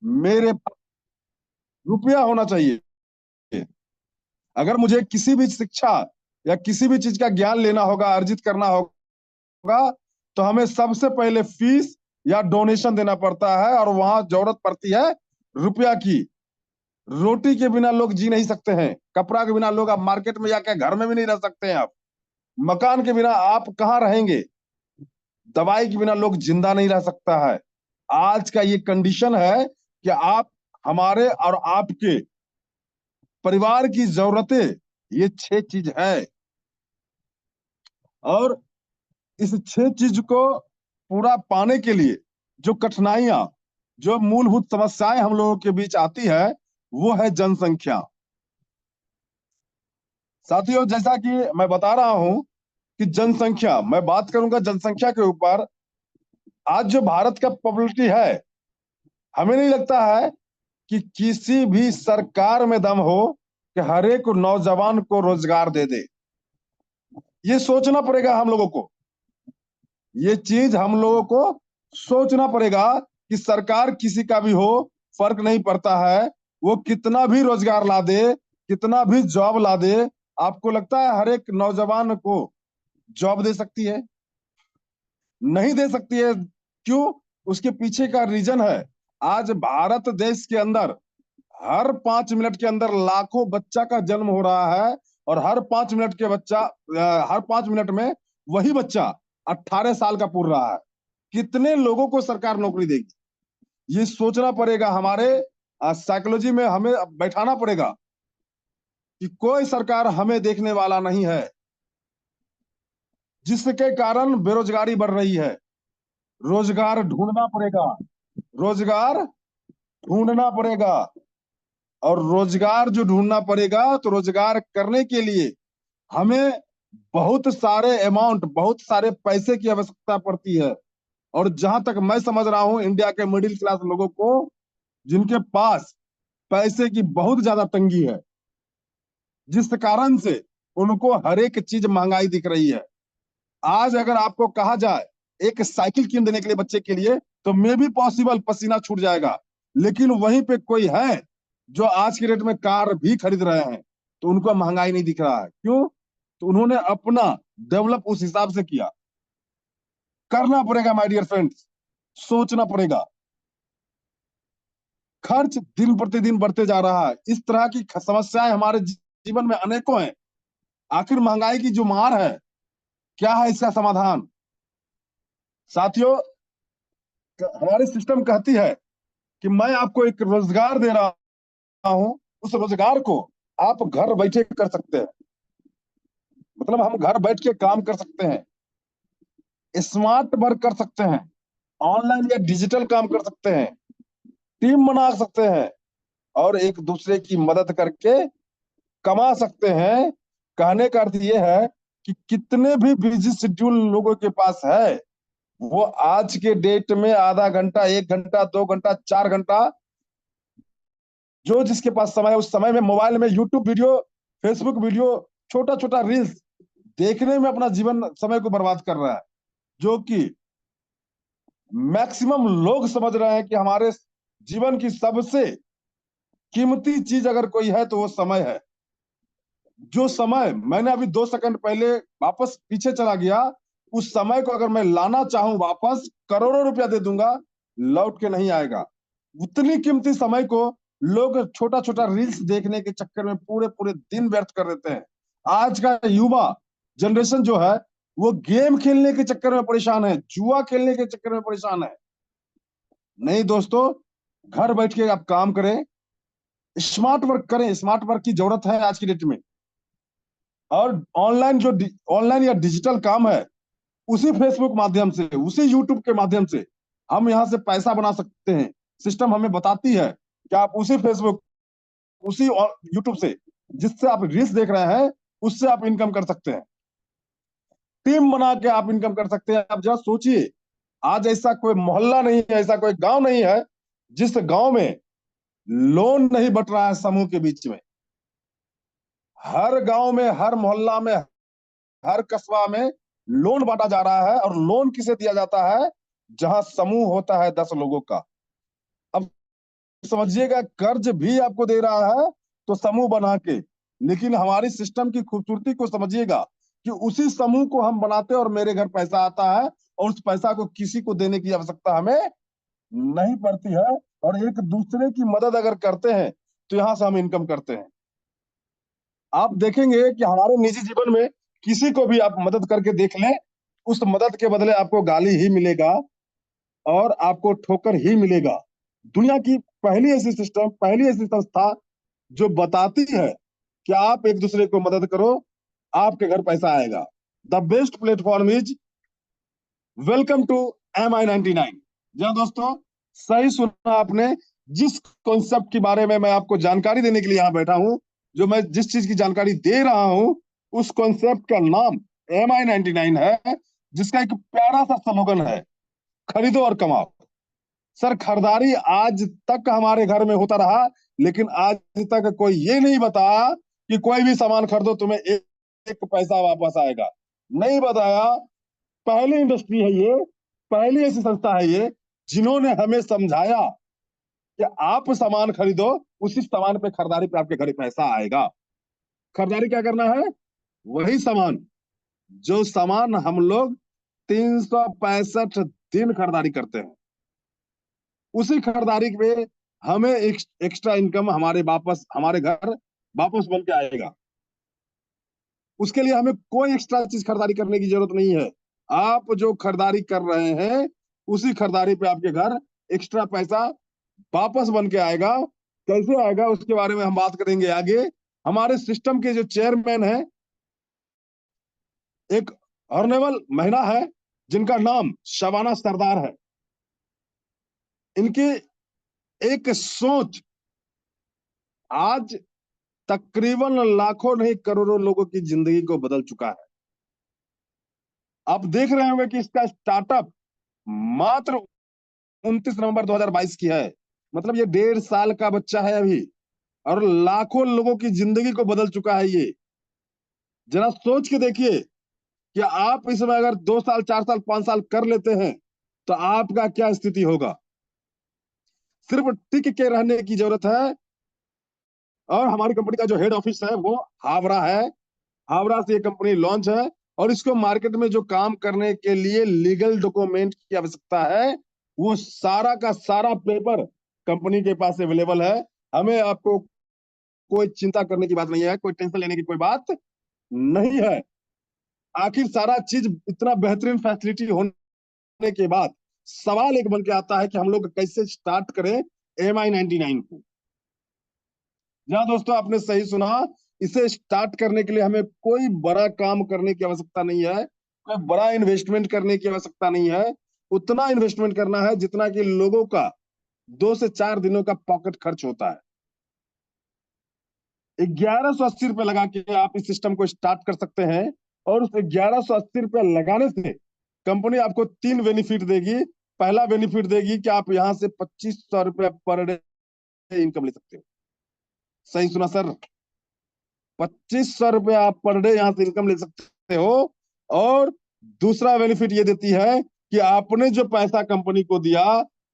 मेरे पास रुपया होना चाहिए। अगर मुझे किसी भी शिक्षा या किसी भी चीज का ज्ञान लेना होगा, अर्जित करना होगा, तो हमें सबसे पहले फीस या डोनेशन देना पड़ता है, और वहां जरूरत पड़ती है रुपया की। रोटी के बिना लोग जी नहीं सकते हैं, कपड़ा के बिना लोग आप मार्केट में जाके घर में भी नहीं रह सकते हैं आप, मकान के बिना आप कहाँ रहेंगे, दवाई के बिना लोग जिंदा नहीं रह सकता है। आज का ये कंडीशन है कि आप, हमारे और आपके परिवार की जरूरतें, ये 6 चीज है। और इस 6 चीज को पूरा पाने के लिए जो कठिनाइयां, जो मूलभूत समस्याएं हम लोगों के बीच आती है, वो है जनसंख्या। साथियों, जैसा कि मैं बता रहा हूं कि जनसंख्या, मैं बात करूंगा जनसंख्या के ऊपर। आज जो भारत का पॉपुलेशन है, हमें नहीं लगता है कि किसी भी सरकार में दम हो कि हर एक नौजवान को रोजगार दे दे। ये सोचना पड़ेगा हम लोगों को, ये चीज हम लोगों को सोचना पड़ेगा कि सरकार किसी का भी हो, फर्क नहीं पड़ता है, वो कितना भी रोजगार ला दे, कितना भी जॉब ला दे, आपको लगता है हर एक नौजवान को जॉब दे सकती है? नहीं दे सकती है। क्यों? उसके पीछे का रीजन है, आज भारत देश के अंदर हर 5 मिनट के अंदर लाखों बच्चा का जन्म हो रहा है, और हर 5 मिनट में वही बच्चा 18 साल का पूर रहा है। कितने लोगों को सरकार नौकरी देगी? ये सोचना पड़ेगा, हमारे साइकोलॉजी में हमें बैठाना पड़ेगा कि कोई सरकार हमें देखने वाला नहीं है, जिसके कारण बेरोजगारी बढ़ रही है। रोजगार ढूंढना पड़ेगा, रोजगार ढूंढना पड़ेगा। और रोजगार जो ढूंढना पड़ेगा, तो रोजगार करने के लिए हमें बहुत सारे अमाउंट, बहुत सारे पैसे की आवश्यकता पड़ती है। और जहां तक मैं समझ रहा हूं, इंडिया के मिडिल क्लास लोगों को, जिनके पास पैसे की बहुत ज्यादा तंगी है, जिस कारण से उनको हर एक चीज महंगाई दिख रही है। आज अगर आपको कहा जाए एक साइकिल कीन देने के लिए बच्चे के लिए, तो मे भी पॉसिबल, पसीना छूट जाएगा। लेकिन वहीं पे कोई है जो आज के रेट में कार भी खरीद रहे हैं, तो उनको महंगाई नहीं दिख रहा है। क्यों? तो उन्होंने अपना डेवलप उस हिसाब से किया। करना पड़ेगा माय डियर फ्रेंड्स, सोचना पड़ेगा। खर्च दिन प्रतिदिन बढ़ते जा रहा है, इस तरह की समस्याएं हमारे जीवन में अनेकों हैं। आखिर महंगाई की जो मार है, क्या है इसका समाधान? साथियों, हमारे सिस्टम कहती है कि मैं आपको एक रोजगार दे रहा हूं, उस रोजगार को आप घर बैठे कर सकते हैं। मतलब हम घर बैठ के काम कर सकते हैं, स्मार्ट वर्क कर सकते हैं, ऑनलाइन या डिजिटल काम कर सकते हैं, टीम बना सकते हैं, और एक दूसरे की मदद करके कमा सकते हैं। कहने का अर्थ ये है कि कितने भी बिजी शेड्यूल लोगों के पास है, वो आज के डेट में आधा घंटा, 1 घंटा, 2 घंटा, 4 घंटा, जो जिसके पास समय है, उस समय में मोबाइल में यूट्यूब वीडियो, फेसबुक वीडियो, छोटा छोटा रील्स देखने में अपना जीवन समय को बर्बाद कर रहा है। जो कि मैक्सिमम लोग समझ रहे हैं कि हमारे जीवन की सबसे कीमती चीज अगर कोई है, तो वो समय है। जो समय मैंने अभी 2 सेकंड पहले वापस पीछे चला गया, उस समय को अगर मैं लाना चाहूं वापस, करोड़ों रुपया दे दूंगा, लौट के नहीं आएगा। उतनी कीमती समय को लोग छोटा छोटा रील्स देखने के चक्कर में पूरे पूरे दिन व्यर्थ कर देते हैं। आज का युवा जनरेशन जो है, वो गेम खेलने के चक्कर में परेशान है, जुआ खेलने के चक्कर में परेशान है। नहीं दोस्तों, घर बैठ के आप काम करें, स्मार्ट वर्क करें। स्मार्ट वर्क की जरूरत है आज की डेट में। और ऑनलाइन या डिजिटल काम है, उसी फेसबुक माध्यम से, उसी यूट्यूब के माध्यम से हम यहाँ से पैसा बना सकते हैं। सिस्टम हमें बताती है कि आप उसी फेसबुक, उसी यूट्यूब से, जिससे आप रील्स देख रहे हैं, उससे आप इनकम कर सकते हैं। टीम बना के आप इनकम कर सकते हैं। आप जरा सोचिए, आज ऐसा कोई मोहल्ला नहीं है, ऐसा कोई गांव नहीं है, जिस गांव में लोन नहीं बट रहा है समूह के बीच में। हर गांव में, हर मोहल्ला में, हर कस्बा में लोन बांटा जा रहा है। और लोन किसे दिया जाता है? जहां समूह होता है 10 लोगों का। अब समझिएगा कर्ज भी आपको दे रहा है तो समूह बना के, लेकिन हमारी सिस्टम की खूबसूरती को समझिएगा कि उसी समूह को हम बनाते हैं और मेरे घर पैसा आता है और उस पैसा को किसी को देने की आवश्यकता हमें नहीं पड़ती है, और एक दूसरे की मदद अगर करते हैं तो यहां से हम इनकम करते हैं। आप देखेंगे कि हमारे निजी जीवन में किसी को भी आप मदद करके देख लें, उस मदद के बदले आपको गाली ही मिलेगा और आपको ठोकर ही मिलेगा। दुनिया की पहली ऐसी सिस्टम, पहली ऐसी संस्था जो बताती है कि आप एक दूसरे को मदद करो, आपके घर पैसा आएगा। The best platform is welcome to MI99। जी हाँ दोस्तों, सही सुना आपने। जिस कॉन्सेप्ट के बारे में मैं आपको जानकारी देने के लिए यहाँ बैठा हूँ, जो मैं जिस चीज की जानकारी दे रहा हूँ, उस कॉन्सेप्ट का नाम MI99 है, जिसका एक प्यारा सा स्लोगन है, खरीदो और कमाओ। सर, खरीदारी आज तक हमारे घर में होता रहा, लेकिन आज तक कोई ये नहीं बताया कि कोई भी सामान खरीदो तुम्हें एक पैसा वापस आएगा। नहीं बताया। पहली इंडस्ट्री है ये, पहली ऐसी संस्था है ये जिन्होंने हमें समझाया कि आप सामान खरीदो, उसी सामान पे खरीदारी पे आपके घर पैसा आएगा। खरीदारी क्या करना है? वही सामान जो सामान हम लोग 365 दिन खरीदारी करते हैं, उसी खरीदारी पे हमें एक्स्ट्रा इनकम हमारे घर वापस बन के आएगा। उसके लिए हमें कोई एक्स्ट्रा चीज खरीदारी करने की जरूरत नहीं है। आप जो खरीदारी कर रहे हैं, उसी खरीदारी पे आपके घर एक्स्ट्रा पैसा वापस बन के आएगा। कैसे आएगा उसके बारे में हम बात करेंगे आगे। हमारे सिस्टम के जो चेयरमैन है, एक ऑनरेबल महिला है जिनका नाम शबाना सरदार है। इनकी एक सोच आज तकरीबन लाखों नहीं करोड़ों लोगों की जिंदगी को बदल चुका है। आप देख रहे होंगे कि इसका स्टार्टअप मात्र 29 नवंबर 2022 की है। मतलब ये 1.5 साल का बच्चा है अभी, और लाखों लोगों की जिंदगी को बदल चुका है ये। जरा सोच के देखिए कि आप इसमें अगर 2 साल, 4 साल, 5 साल कर लेते हैं तो आपका क्या स्थिति होगा। सिर्फ टिक के रहने की जरूरत है। और हमारी कंपनी का जो हेड ऑफिस है वो हावड़ा है। हावड़ा से ये कंपनी लॉन्च है, और इसको मार्केट में जो काम करने के लिए लीगल डॉक्यूमेंट की आवश्यकता है, वो सारा का सारा पेपर कंपनी के पास अवेलेबल है। हमें आपको कोई चिंता करने की बात नहीं है, कोई टेंशन लेने की कोई बात नहीं है। आखिर सारा चीज इतना बेहतरीन फैसिलिटी होने के बाद सवाल एक बन के आता है कि हम लोग कैसे स्टार्ट करें MI99 को। जहां दोस्तों आपने सही सुना, इसे स्टार्ट करने के लिए हमें कोई बड़ा काम करने की आवश्यकता नहीं है, कोई बड़ा इन्वेस्टमेंट करने की आवश्यकता नहीं है। उतना इन्वेस्टमेंट करना है जितना कि लोगों का 2 से 4 दिनों का पॉकेट खर्च होता है। 1180 रुपये लगा के आप इस सिस्टम को स्टार्ट कर सकते हैं, और उस 1180 रुपये लगाने से कंपनी आपको 3 बेनिफिट देगी। पहला बेनिफिट देगी कि आप यहां से 2500 रुपये पर डे इनकम ले सकते हो। सही सुना सर, 2500 रुपये आप पर डे यहां से इनकम ले सकते हो। और दूसरा बेनिफिट ये देती है कि आपने जो पैसा कंपनी को दिया,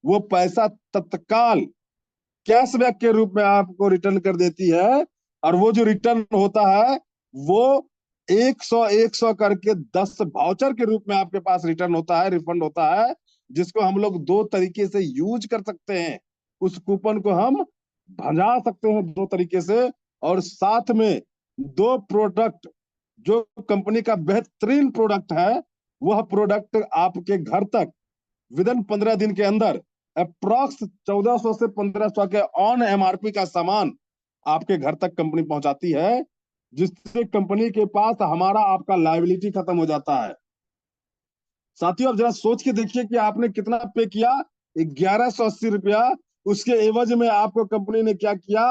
वो पैसा तत्काल कैशबैक के रूप में आपको रिटर्न कर देती है। और वो जो रिटर्न होता है वो 100 करके 10 वाउचर के रूप में आपके पास रिटर्न होता है, रिफंड होता है, जिसको हम लोग 2 तरीके से यूज कर सकते हैं। उस कूपन को हम भजा सकते हैं 2 तरीके से। और साथ में 2 प्रोडक्ट, जो कंपनी का बेहतरीन प्रोडक्ट है, वह प्रोडक्ट आपके घर तक विद इन 15 दिन के अंदर अप्रॉक्स 1400 से 1500 के ऑन MRP का सामान आपके घर तक कंपनी पहुंचाती है, जिससे कंपनी के पास हमारा आपका लायबिलिटी खत्म हो जाता है। साथियों, आप जरा सोच के देखिए कि आपने कितना पे किया, 1180 रुपया। उसके एवज में आपको कंपनी ने क्या किया,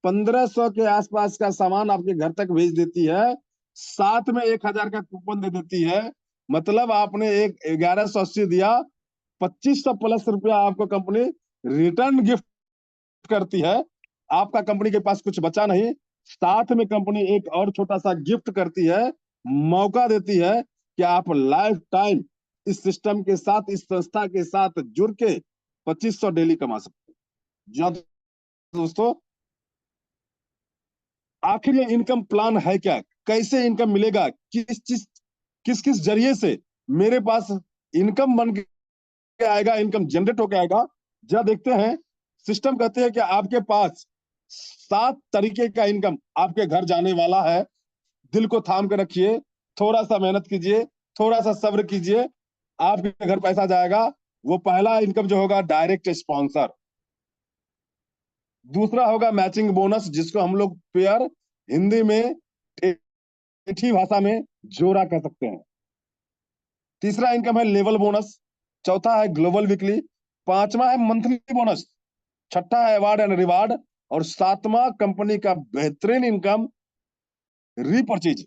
1500 के आसपास का सामान आपके घर तक भेज देती है, साथ में 1000 का कूपन दे देती है। मतलब आपने एक 1180 दिया, 2500 प्लस रुपया आपको कंपनी रिटर्न गिफ्ट करती है। आपका कंपनी के पास कुछ बचा नहीं, साथ में कंपनी एक और छोटा सा गिफ्ट करती है, मौका देती है कि आप लाइफ टाइम इस सिस्टम के साथ, इस संस्था के साथ जुड़ के 2500 डेली कमा सकते हैं। दोस्तों, आखिर ये इनकम प्लान है क्या, कैसे इनकम मिलेगा, किस चीज, किस किस जरिए से मेरे पास इनकम बन के आएगा, इनकम जनरेट होकर आएगा। जरा देखते हैं। सिस्टम कहते हैं कि आपके पास 7 तरीके का इनकम आपके घर जाने वाला है। दिल को थाम के रखिए, थोड़ा सा मेहनत कीजिए, थोड़ा सा सब्र कीजिए, आपके घर पैसा जाएगा। वो पहला इनकम जो होगा, डायरेक्ट स्पॉन्सर। दूसरा होगा मैचिंग बोनस, जिसको हम लोग पेयर, हिंदी में ठेठी भाषा में जोड़ा कह सकते हैं। तीसरा इनकम है लेवल बोनस। चौथा है ग्लोबल वीकली। पांचवा है मंथली बोनस। छठा है अवार्ड एंड रिवार्ड। और सातवां कंपनी का बेहतरीन इनकम, रीपर्चेज।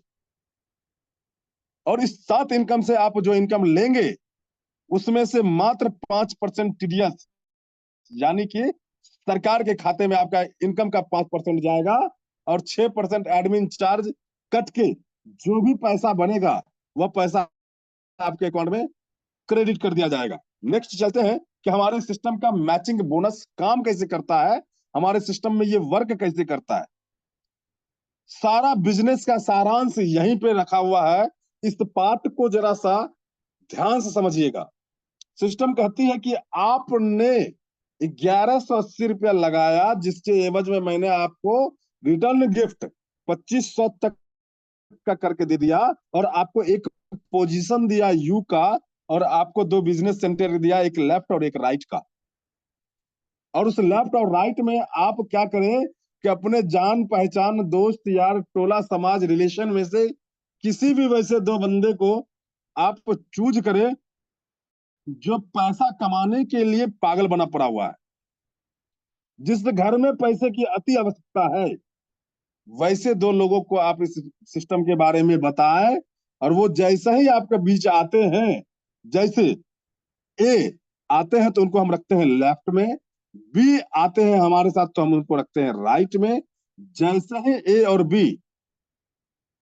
और इस 7 इनकम से आप जो इनकम लेंगे, उसमें से मात्र 5% टीडीएस, यानी कि सरकार के खाते में आपका इनकम का 5% जाएगा। और 6% एडमिन चार्ज कट के जो भी पैसा बनेगा, वह पैसा आपके अकाउंट में क्रेडिट कर दिया जाएगा। नेक्स्ट चलते हैं कि हमारे सिस्टम का मैचिंग बोनस काम कैसे करता है, हमारे सिस्टम में ये वर्क कैसे करता है। सारा बिजनेस का सारांश यहीं पे रखा हुआ है। इस पार्ट को जरा सा ध्यान से समझिएगा। सिस्टम कहती है कि आपने 1180 रुपया लगाया, जिसके एवज में मैंने आपको रिटर्न गिफ्ट 2500 तक का करके दे दिया। और आपको एक पोजीशन दिया यू का, और आपको 2 बिजनेस सेंटर दिया, एक लेफ्ट और एक राइट का। और उस लेफ्ट और राइट में आप क्या करें कि अपने जान पहचान, दोस्त यार, टोला समाज, रिलेशन में से किसी भी वैसे 2 बंदे को आप चूज करें, जो पैसा कमाने के लिए पागल बना पड़ा हुआ है। जिस घर में पैसे की अति आवश्यकता है, वैसे 2 लोगों को आप इस सिस्टम के बारे में बताएं। और वो जैसे ही आपके बीच आते हैं, जैसे ए आते हैं तो उनको हम रखते हैं लेफ्ट में, बी आते हैं हमारे साथ तो हम उनको रखते हैं राइट में। जैसे ही ए और बी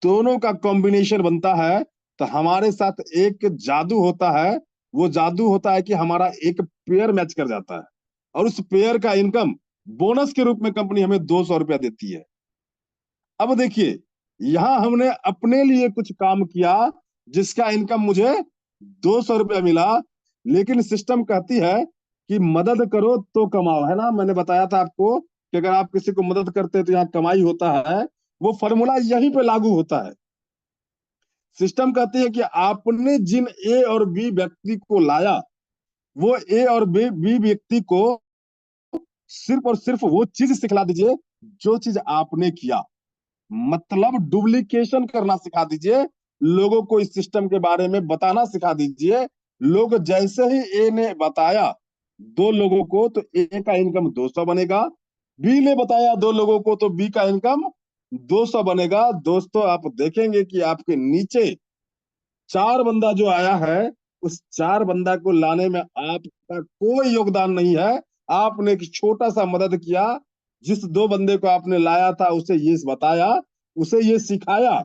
दोनों का कॉम्बिनेशन बनता है, तो हमारे साथ एक जादू होता है। वो जादू होता है कि हमारा एक पेयर मैच कर जाता है। और उस पेयर का इनकम बोनस के रूप में कंपनी हमें 200 रुपया देती है। अब देखिए, यहां हमने अपने लिए कुछ काम किया, जिसका इनकम मुझे 200 रुपया मिला। लेकिन सिस्टम कहती है कि मदद करो तो कमाओ, है ना। मैंने बताया था आपको कि अगर आप किसी को मदद करते हैं तो यहाँ कमाई होता है। वो फॉर्मूला यहीं पे लागू होता है। सिस्टम कहती है कि आपने जिन ए और बी व्यक्ति को लाया, वो ए और बी व्यक्ति को सिर्फ और सिर्फ वो चीज सिखला दीजिए जो चीज आपने किया। मतलब डुप्लीकेशन करना सिखा दीजिए। लोगों को इस सिस्टम के बारे में बताना सिखा दीजिए। लोग जैसे ही ए ने बताया 2 लोगों को, तो ए का इनकम 200 बनेगा। बी ने बताया 2 लोगों को, तो बी का इनकम 200 बनेगा। दोस्तों, आप देखेंगे कि आपके नीचे 4 बंदा जो आया है, उस 4 बंदा को लाने में आपका कोई योगदान नहीं है। आपने एक छोटा सा मदद किया। जिस 2 बंदे को आपने लाया था, उसे ये बताया, उसे ये सिखाया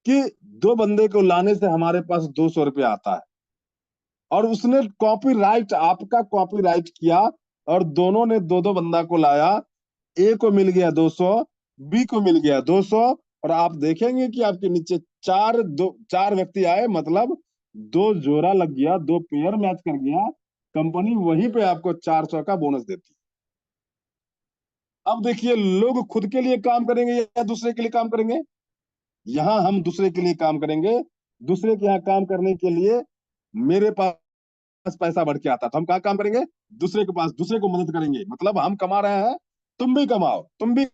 कि 2 बंदे को लाने से हमारे पास 200 रुपया आता है। और उसने कॉपीराइट, आपका कॉपीराइट किया, और दोनों ने 2-2 बंदा को लाया। ए को मिल गया 200, बी को मिल गया 200। और आप देखेंगे कि आपके नीचे 4 व्यक्ति आए, मतलब 2 जोड़ा लग गया, 2 पेयर मैच कर गया। कंपनी वहीं पे आपको 400 का बोनस देती है। अब देखिए, लोग खुद के लिए काम करेंगे या दूसरे के लिए काम करेंगे। यहां हम दूसरे के लिए काम करेंगे। दूसरे के यहाँ काम करने के लिए मेरे पास पैसा बढ़ के आता, तो हम कहाँ काम करेंगे, दूसरे के पास, दूसरे को मदद करेंगे। मतलब हम कमा रहे हैं, तुम भी कमाओ, तुम भी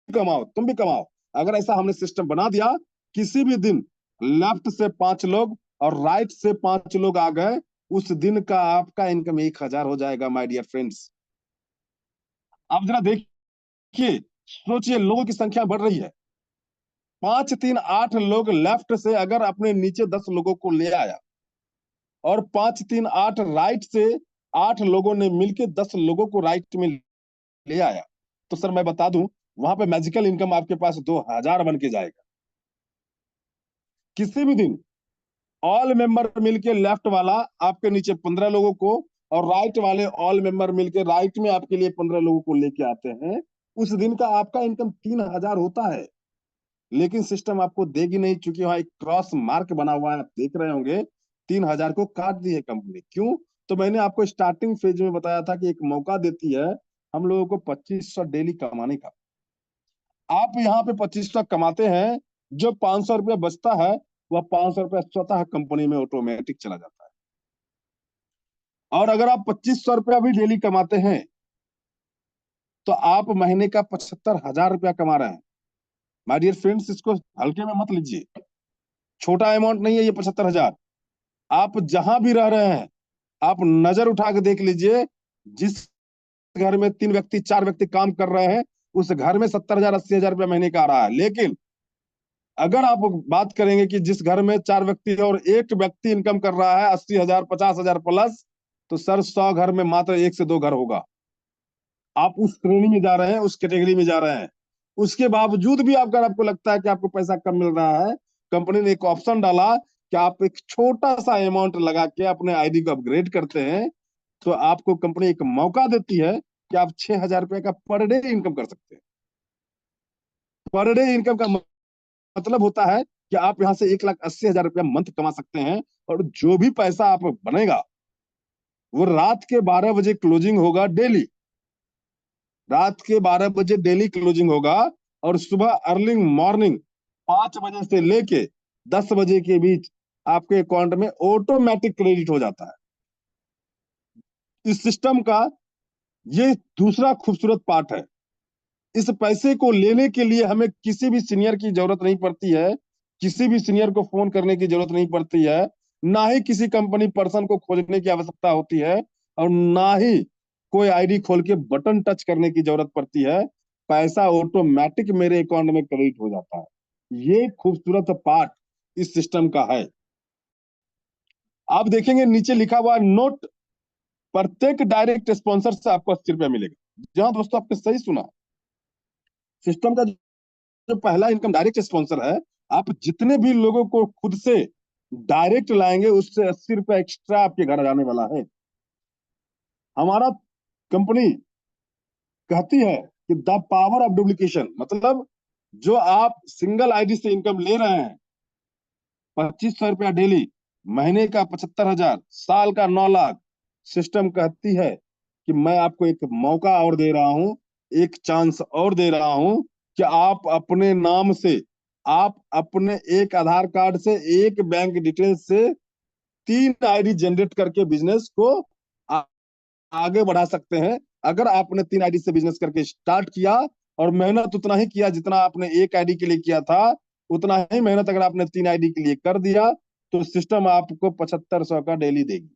कमाओ, तुम भी कमाओ। अगर ऐसा हमने सिस्टम बना दिया, किसी भी दिन लेफ्ट से 5 लोग और राइट से 5 लोग आ गए, उस दिन का आपका इनकम 1000 हो जाएगा, माय डियर फ्रेंड्स। आप जरा देखिए, सोचिए, लोगों की संख्या बढ़ रही है। 5 3 8 लोग लेफ्ट से अगर अपने नीचे 10 लोगों को ले आया, और 5 3 8 राइट से 8 लोगों ने मिलकर 10 लोगों को राइट में ले आया, तो सर मैं बता दूं, वहां पे मैजिकल इनकम आपके पास 2000 बन के जाएगा। किसी भी दिन ऑल मेंबर मिलके लेफ्ट वाला आपके नीचे 15 लोगों को, और राइट वाले ऑल मेंबर मिलके राइट में आपके लिए 15 लोगों को लेके आते हैं, उस दिन का आपका इनकम 3,000 होता है। लेकिन सिस्टम आपको देगी नहीं, क्योंकि वहां एक क्रॉस मार्क बना हुआ है, आप देख रहे होंगे। 3,000 को काट दी है कंपनी। क्यों? तो मैंने आपको स्टार्टिंग फेज में बताया था कि एक मौका देती है हम लोगों को 2500 डेली कमाने का। आप यहाँ पे 2500 कमाते हैं, जो 500 रुपया बचता है वह 500 रुपया स्वतः कंपनी में ऑटोमेटिक चला जाता है। और अगर आप 2500 रुपया भी डेली कमाते हैं तो आप महीने का 75,000 रुपया कमा रहे हैं। माय डियर फ्रेंड्स, इसको हल्के में मत लीजिए, छोटा अमाउंट नहीं है ये 75,000। आप जहां भी रह रहे हैं, आप नजर उठा के देख लीजिए, जिस घर में 3 व्यक्ति 4 व्यक्ति काम कर रहे हैं, उस घर में 70,000 80,000 रुपया महीने का आ रहा है। लेकिन अगर आप बात करेंगे कि जिस घर में 4 व्यक्ति और एक व्यक्ति इनकम कर रहा है 80,000 50,000 प्लस, तो सर 100 घर में मात्र 1 से 2 घर होगा। आप उस श्रेणी में जा रहे हैं, उस कैटेगरी में जा रहे हैं। उसके बावजूद भी अगर आपको लगता है कि आपको पैसा कम मिल रहा है, कंपनी ने एक ऑप्शन डाला कि आप एक छोटा सा अमाउंट लगा के अपने आईडी को अपग्रेड करते हैं, तो आपको कंपनी एक मौका देती है कि आप 6,000 रुपए का पर डे इनकम कर सकते हैं। पर डे इनकम का मतलब होता है कि आप यहाँ से 1,80,000 रुपया मंथ कमा सकते हैं। और जो भी पैसा आप बनेगा वो रात के 12 बजे क्लोजिंग होगा डेली। रात के 12 बजे डेली क्लोजिंग होगा और सुबह अर्ली मॉर्निंग 5 बजे से लेके 10 बजे के बीच आपके अकाउंट में ऑटोमेटिक क्रेडिट हो जाता है। इस सिस्टम का ये दूसरा खूबसूरत पार्ट है। इस पैसे को लेने के लिए हमें किसी भी सीनियर की जरूरत नहीं पड़ती है, किसी भी सीनियर को फोन करने की जरूरत नहीं पड़ती है, ना ही किसी कंपनी पर्सन को खोजने की आवश्यकता होती है, और ना ही कोई आईडी खोल के बटन टच करने की जरूरत पड़ती है। पैसा ऑटोमेटिक मेरे अकाउंट में क्रेडिट हो जाता है। ये खूबसूरत पार्ट इस सिस्टम का है। आप देखेंगे नीचे लिखा हुआ नोट, प्रत्येक डायरेक्ट स्पॉन्सर से आपको 80 रुपया मिलेगा। जहां दोस्तों आपने सही सुना, सिस्टम का जो पहला इनकम डायरेक्ट स्पॉन्सर है, आप जितने भी लोगों को खुद से डायरेक्ट लाएंगे उससे 80 रुपया एक्स्ट्रा आपके घर जाने वाला है। हमारा कंपनी कहती है कि द पावर ऑफ डुप्लीकेशन, मतलब जो आप सिंगल आईडी से इनकम ले रहे हैं, 2500 रुपया डेली, महीने का 75,000, साल का 9 लाख, सिस्टम कहती है कि मैं आपको एक मौका और दे रहा हूं, एक चांस और दे रहा हूं कि आप अपने नाम से, आप अपने एक आधार कार्ड से, एक बैंक डिटेल से 3 आईडी जनरेट करके बिजनेस को आ, आगे बढ़ा सकते हैं। अगर आपने 3 आईडी से बिजनेस करके स्टार्ट किया और मेहनत उतना ही किया जितना आपने एक आईडी के लिए किया था, उतना ही मेहनत अगर आपने 3 आईडी के लिए कर दिया, तो सिस्टम आपको 7,500 का डेली देगी।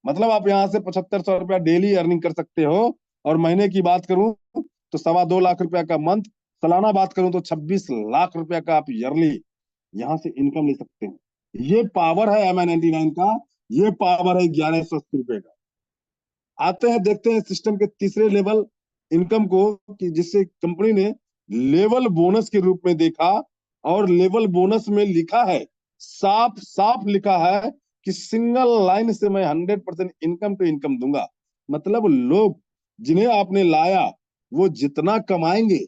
मतलब आप यहाँ से 7,500 रुपया डेली अर्निंग कर सकते हो। और महीने की बात करूं तो 2.25 लाख रुपया का मंथ, सालाना बात करूं तो 26 लाख रुपया का आप ईयरली यहाँ से इनकम ले सकते हैं। ये पावर है MI99 का, ये पावर है 1,180 रुपए का। आते हैं देखते हैं सिस्टम के तीसरे लेवल इनकम को, कि जिससे कंपनी ने लेवल बोनस के रूप में देखा। और लेवल बोनस में लिखा है, साफ साफ लिखा है कि सिंगल लाइन से मैं 100% इनकम टू इनकम दूंगा। मतलब लोग जिन्हें आपने लाया वो जितना कमाएंगे,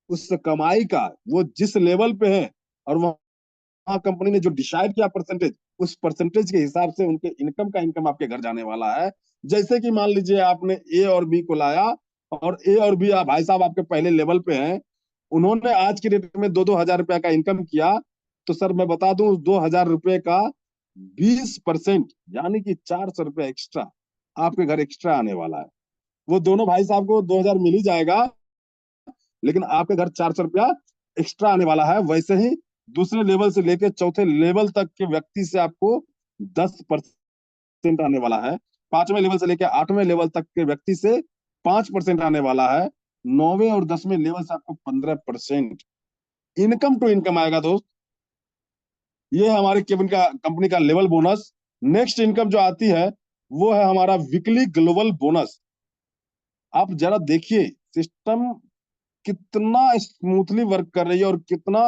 उस कमाई का वो जिस लेवल पे है, और वहां कंपनी ने जो डिसाइड किया परसेंटेज, उस परसेंटेज के हिसाब से उनके इनकम का इनकम आपके घर जाने वाला है। जैसे कि मान लीजिए आपने ए और बी को लाया, और ए और बी भाई साहब आपके पहले लेवल पे हैं, उन्होंने आज की डेट में 2-2 हजार रुपया का इनकम किया, तो सर मैं बता दूं, 2,000 रुपए का 20% यानी कि 400 रुपया एक्स्ट्रा आपके घर एक्स्ट्रा आने वाला है। वो दोनों भाई साहब को 2,000 मिल ही जाएगा, लेकिन आपके घर 400 रुपया एक्स्ट्रा आने वाला है। वैसे ही दूसरे लेवल से लेकर चौथे लेवल तक के व्यक्ति से आपको 10% आने वाला है। 5वें लेवल से लेकर 8वें लेवल तक के व्यक्ति से 5% आने वाला है। 9वें और 10वें लेवल से आपको 15% इनकम टू इनकम आएगा दोस्त। ये है हमारे केबिन का कंपनी का लेवल बोनस। नेक्स्ट इनकम जो आती है वो है हमारा वीकली ग्लोबल बोनस। आप जरा देखिए सिस्टम कितना स्मूथली वर्क कर रही है, और कितना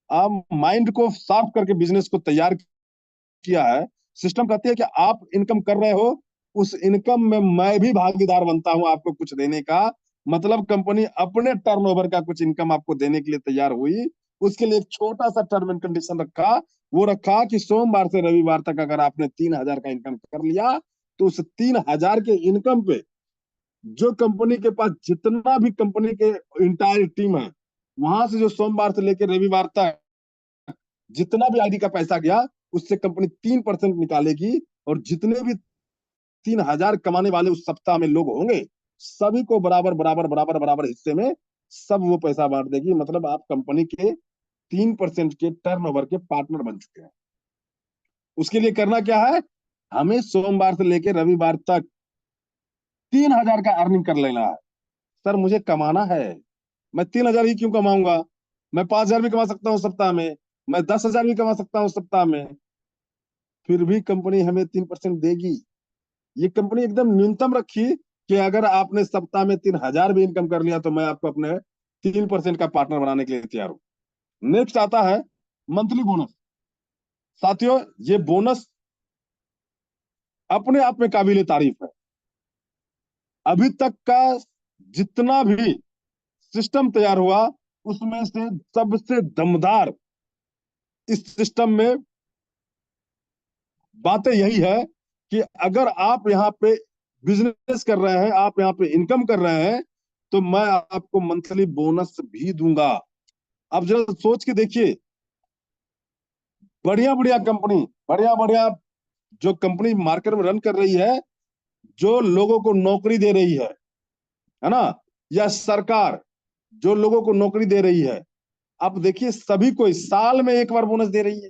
आप माइंड को साफ करके बिजनेस को तैयार किया है। सिस्टम कहती है कि आप इनकम कर रहे हो, उस इनकम में मैं भी भागीदार बनता हूं आपको कुछ देने का। मतलब कंपनी अपने टर्नओवर का कुछ इनकम आपको देने के लिए तैयार हुई। उसके लिए एक छोटा सा टर्म एंड कंडीशन रखा। वो रखा कि सोमवार से रविवार तक अगर आपने 3,000 का इनकम कर लिया, तो उस 3,000 के इनकम पे जो कंपनी के पास जितना भी कंपनी के इंटायर टीम है, वहां से जो सोमवार से लेकर रविवार तक जितना भी आईडी का पैसा गया, उससे कंपनी 3% निकालेगी। और जितने भी 3,000 कमाने वाले उस सप्ताह में लोग होंगे, सभी को बराबर बराबर बराबर बराबर हिस्से में सब वो पैसा बांट देगी। मतलब आप कंपनी के 3% के टर्नओवर के पार्टनर बन चुके हैं। उसके लिए करना क्या है, हमें सोमवार से लेकर रविवार तक 3,000 का अर्निंग कर लेना है। सर मुझे कमाना है, मैं 3,000 ही क्यों कमाऊंगा, मैं 5,000 भी कमा सकता हूँ सप्ताह में, मैं 10,000 भी कमा सकता हूँ सप्ताह में, फिर भी कंपनी हमें 3% देगी। ये कंपनी एकदम न्यूनतम रखी कि अगर आपने सप्ताह में 3,000 भी इनकम कर लिया, तो मैं आपको अपने 3% का पार्टनर बनाने के लिए तैयार हूं। नेक्स्ट आता है मंथली बोनस। साथियों, ये बोनस अपने आप में काबिल तारीफ है। अभी तक का जितना भी सिस्टम तैयार हुआ, उसमें से सबसे दमदार इस सिस्टम में बातें यही है कि अगर आप यहाँ पे बिजनेस कर रहे हैं, आप यहाँ पे इनकम कर रहे हैं, तो मैं आपको मंथली बोनस भी दूंगा। अब जरा सोच के देखिए, बढ़िया बढ़िया कंपनी, बढ़िया बढ़िया जो कंपनी मार्केट में रन कर रही है, जो लोगों को नौकरी दे रही है ना, या सरकार जो लोगों को नौकरी दे रही है, आप देखिए सभी को इस साल में एक बार बोनस दे रही है।